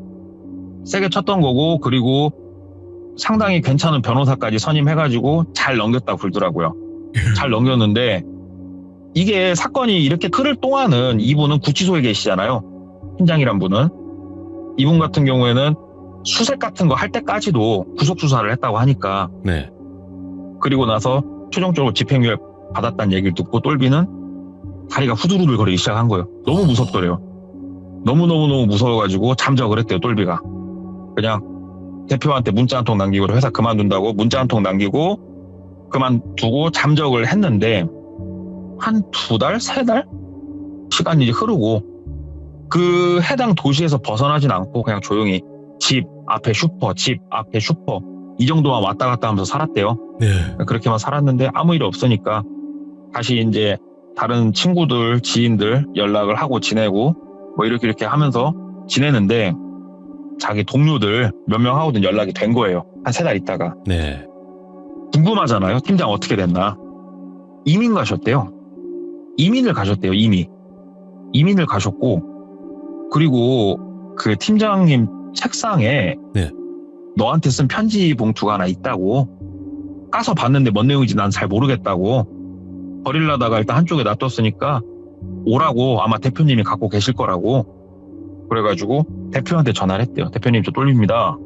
세게 쳤던 거고, 그리고 상당히 괜찮은 변호사까지 선임해가지고 잘 넘겼다고 그러더라고요. 잘 넘겼는데 이게 사건이 이렇게 흐를 동안은 이분은 구치소에 계시잖아요. 팀장이란 분은. 이분 같은 경우에는 수색 같은 거 할 때까지도 구속수사를 했다고 하니까. 네. 그리고 나서 최종적으로 집행유예 받았다는 얘기를 듣고 똘비는 다리가 후두루들 거리기 시작한 거예요. 너무 무섭더래요. 너무너무 무서워가지고 잠적을 했대요, 똘비가. 그냥 대표한테 문자 한 통 남기고 회사 그만둔다고 문자 한 통 남기고 그만두고 잠적을 했는데 한 2달? 3달? 시간이 이제 흐르고 그 해당 도시에서 벗어나진 않고 그냥 조용히 집 앞에 슈퍼, 집 앞에 슈퍼 이 정도만 왔다 갔다 하면서 살았대요. 네. 그렇게만 살았는데 아무 일 없으니까 다시 이제 다른 친구들, 지인들 연락을 하고 지내고 뭐 이렇게 하면서 지내는데 자기 동료들 몇 명하고든 연락이 된 거예요. 한 3달 있다가. 네. 궁금하잖아요. 팀장 어떻게 됐나. 이민 가셨대요. 이민을 가셨대요. 이민을 가셨고 그리고 그 팀장님 책상에 네. 너한테 쓴 편지 봉투가 하나 있다고. 까서 봤는데 뭔 내용인지 난 잘 모르겠다고. 버리려다가 일단 한쪽에 놔뒀으니까 오라고 아마 대표님이 갖고 계실 거라고. 그래가지고 대표한테 전화를 했대요. 대표님 저 똘비입니다.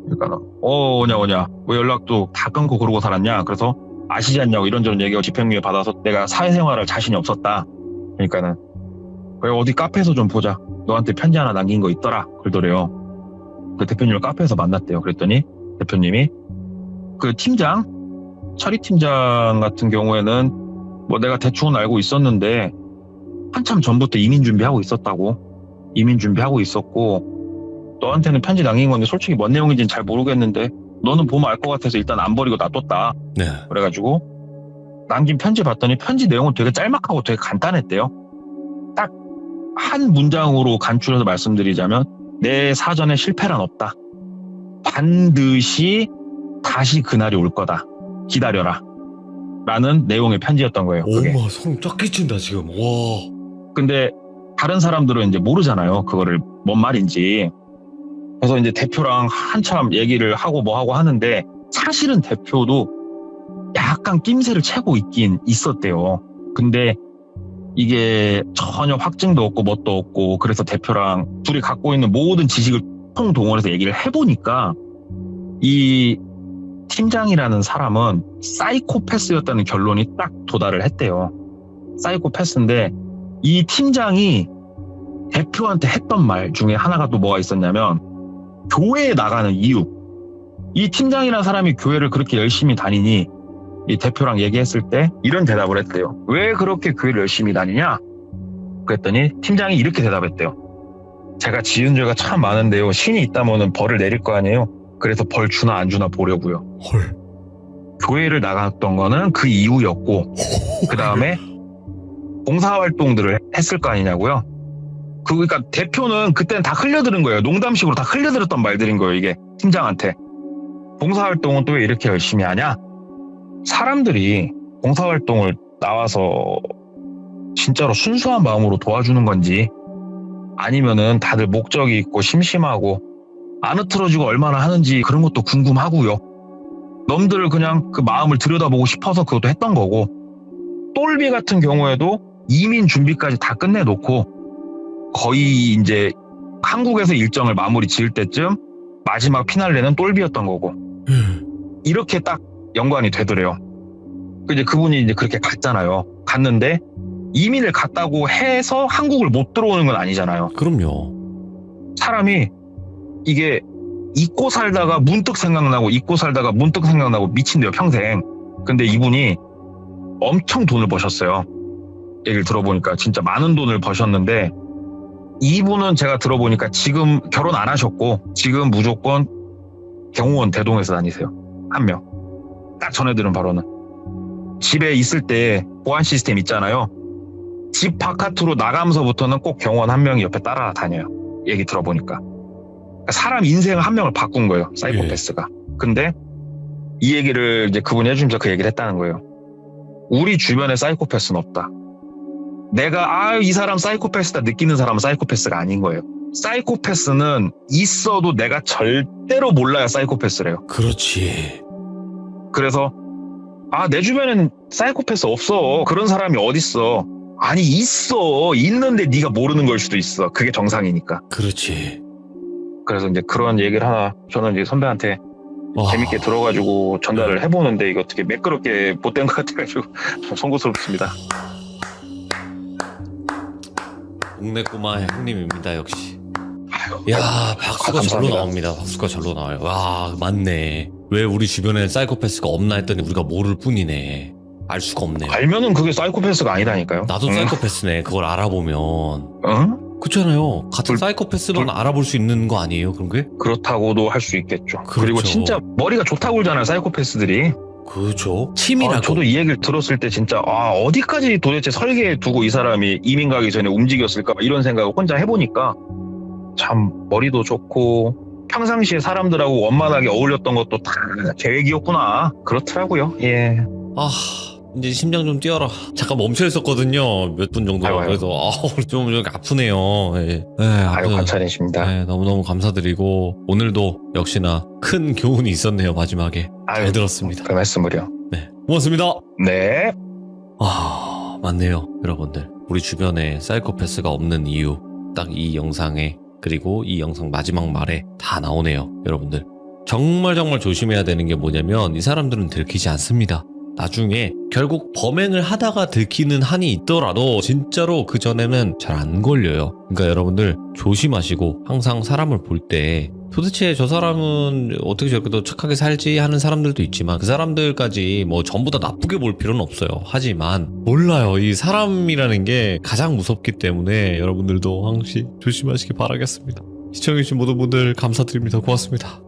그러니까 오냐 뭐 연락도 다 끊고 그러고 살았냐. 그래서 아시지 않냐고 이런저런 얘기하고 집행유예 받아서 내가 사회생활할 자신이 없었다. 그러니까는 왜 어디 카페에서 좀 보자. 너한테 편지 하나 남긴 거 있더라. 그러더래요. 그 대표님을 카페에서 만났대요. 그랬더니 대표님이 그 팀장, 처리 팀장 같은 경우에는 뭐 내가 대충은 알고 있었는데 한참 전부터 이민 준비하고 있었다고. 이민 준비하고 있었고 너한테는 편지 남긴 건데 솔직히 뭔 내용인지는 잘 모르겠는데 너는 보면 알 것 같아서 일단 안 버리고 놔뒀다. 네. 그래가지고 남긴 편지 봤더니 편지 내용은 되게 짤막하고 되게 간단했대요. 딱 한 문장으로 간추려서 말씀드리자면 내 사전에 실패란 없다. 반드시 다시 그날이 올 거다. 기다려라. 라는 내용의 편지였던 거예요. 그게. 오마 소름 쫙 끼친다 지금. 와. 근데 다른 사람들은 이제 모르잖아요. 그거를 뭔 말인지. 그래서 이제 대표랑 한참 얘기를 하고 뭐 하고 하는데 사실은 대표도 약간 낌새를 채고 있긴 있었대요. 근데 이게 전혀 확증도 없고 뭣도 없고 그래서 대표랑 둘이 갖고 있는 모든 지식을 통동원해서 얘기를 해보니까 이 팀장이라는 사람은 사이코패스였다는 결론이 딱 도달을 했대요. 사이코패스인데 이 팀장이 대표한테 했던 말 중에 하나가 또 뭐가 있었냐면 교회에 나가는 이유. 이 팀장이라는 사람이 교회를 그렇게 열심히 다니니 이 대표랑 얘기했을 때 이런 대답을 했대요. 왜 그렇게 교회를 열심히 다니냐? 그랬더니 팀장이 이렇게 대답했대요. 제가 지은 죄가 참 많은데요. 신이 있다면 벌을 내릴 거 아니에요. 그래서 벌 주나 안 주나 보려고요. 헐. 교회를 나갔던 거는 그 이후였고 그 다음에 봉사활동들을 했을 거 아니냐고요. 그러니까 대표는 그때는 다 흘려들은 거예요. 농담식으로 다 흘려들었던 말들인 거예요. 이게 팀장한테. 봉사활동은 또 왜 이렇게 열심히 하냐? 사람들이 봉사활동을 나와서 진짜로 순수한 마음으로 도와주는 건지 아니면은 다들 목적이 있고 심심하고 안 흐트러지고 얼마나 하는지 그런 것도 궁금하고요. 놈들을 그냥 그 마음을 들여다보고 싶어서 그것도 했던 거고 똘비 같은 경우에도 이민 준비까지 다 끝내놓고 거의 이제 한국에서 일정을 마무리 지을 때쯤 마지막 피날레는 똘비였던 거고 이렇게 딱 연관이 되더래요. 이제 그분이 이제 그렇게 갔잖아요. 갔는데 이민을 갔다고 해서 한국을 못 들어오는 건 아니잖아요. 그럼요. 사람이 이게 잊고 살다가 문득 생각나고 잊고 살다가 문득 생각나고 미친대요 평생. 근데 이분이 엄청 돈을 버셨어요. 얘기를 들어보니까 진짜 많은 돈을 버셨는데 이분은 제가 들어보니까 지금 결혼 안 하셨고 지금 무조건 경호원 대동에서 다니세요. 한 명. 딱 전해들은 바로는 집에 있을 때 보안 시스템 있잖아요. 집 바깥으로 나가면서부터는 꼭 경호원 한 명이 옆에 따라다녀요. 얘기 들어보니까. 사람 인생 한 명을 바꾼 거예요. 사이코패스가. 근데 이 얘기를 이제 그분이 해주면서 그 얘기를 했다는 거예요. 우리 주변에 사이코패스는 없다. 내가 이 사람 사이코패스다 느끼는 사람은 사이코패스가 아닌 거예요. 사이코패스는 있어도 내가 절대로 몰라야 사이코패스래요. 그렇지. 그래서 내 주변엔 사이코패스 없어. 그런 사람이 어딨어. 아니 있어. 있는데 네가 모르는 걸 수도 있어. 그게 정상이니까. 그렇지. 그래서 이제 그런 얘기를 하나 저는 이제 선배한테 재밌게 들어가지고 전달을 해보는데 이거 어떻게 매끄럽게 못된 것 같아가지고 좀 송구스럽습니다. 동네 꼬마 형님입니다 역시. 아유, 야 박수가 절로 감사합니다. 나옵니다. 박수가 절로 나와요. 와 맞네. 왜 우리 주변에 사이코패스가 없나 했더니 우리가 모를 뿐이네. 알 수가 없네요. 알면은 그게 사이코패스가 아니다니까요. 나도 응? 사이코패스네. 그걸 알아보면. 응? 그렇잖아요. 같은 사이코패스로는 알아볼 수 있는 거 아니에요? 그런 게? 그렇다고도 할 수 있겠죠. 그리고 그렇죠. 진짜 머리가 좋다고 그러잖아요. 사이코패스들이. 그렇죠. 치밀하고. 저도 이 얘기를 들었을 때 진짜 어디까지 도대체 설계해 두고 이 사람이 이민 가기 전에 움직였을까 이런 생각을 혼자 해보니까 참 머리도 좋고 평상시에 사람들하고 원만하게 어울렸던 것도 다 계획이었구나 그렇더라고요. 예. 이제 심장 좀 뛰어라. 잠깐 멈춰 있었거든요. 몇 분 정도. 아이고. 그래서 좀 아프네요. 예. 아유 관찰이십니다. 네, 너무너무 감사드리고 오늘도 역시나 큰 교훈이 있었네요. 마지막에. 잘 들었습니다. 그 말씀을요. 네. 고맙습니다. 네. 맞네요. 여러분들. 우리 주변에 사이코패스가 없는 이유. 딱 이 영상에 그리고 이 영상 마지막 말에 다 나오네요. 여러분들. 정말 조심해야 되는 게 뭐냐면 이 사람들은 들키지 않습니다. 나중에 결국 범행을 하다가 들키는 한이 있더라도 진짜로 그 전에는 잘 안 걸려요. 그러니까 여러분들 조심하시고 항상 사람을 볼 때 도대체 저 사람은 어떻게 저렇게 더 착하게 살지 하는 사람들도 있지만 그 사람들까지 뭐 전부 다 나쁘게 볼 필요는 없어요. 하지만 몰라요. 이 사람이라는 게 가장 무섭기 때문에 여러분들도 항시 조심하시기 바라겠습니다. 시청해주신 모든 분들 감사드립니다. 고맙습니다.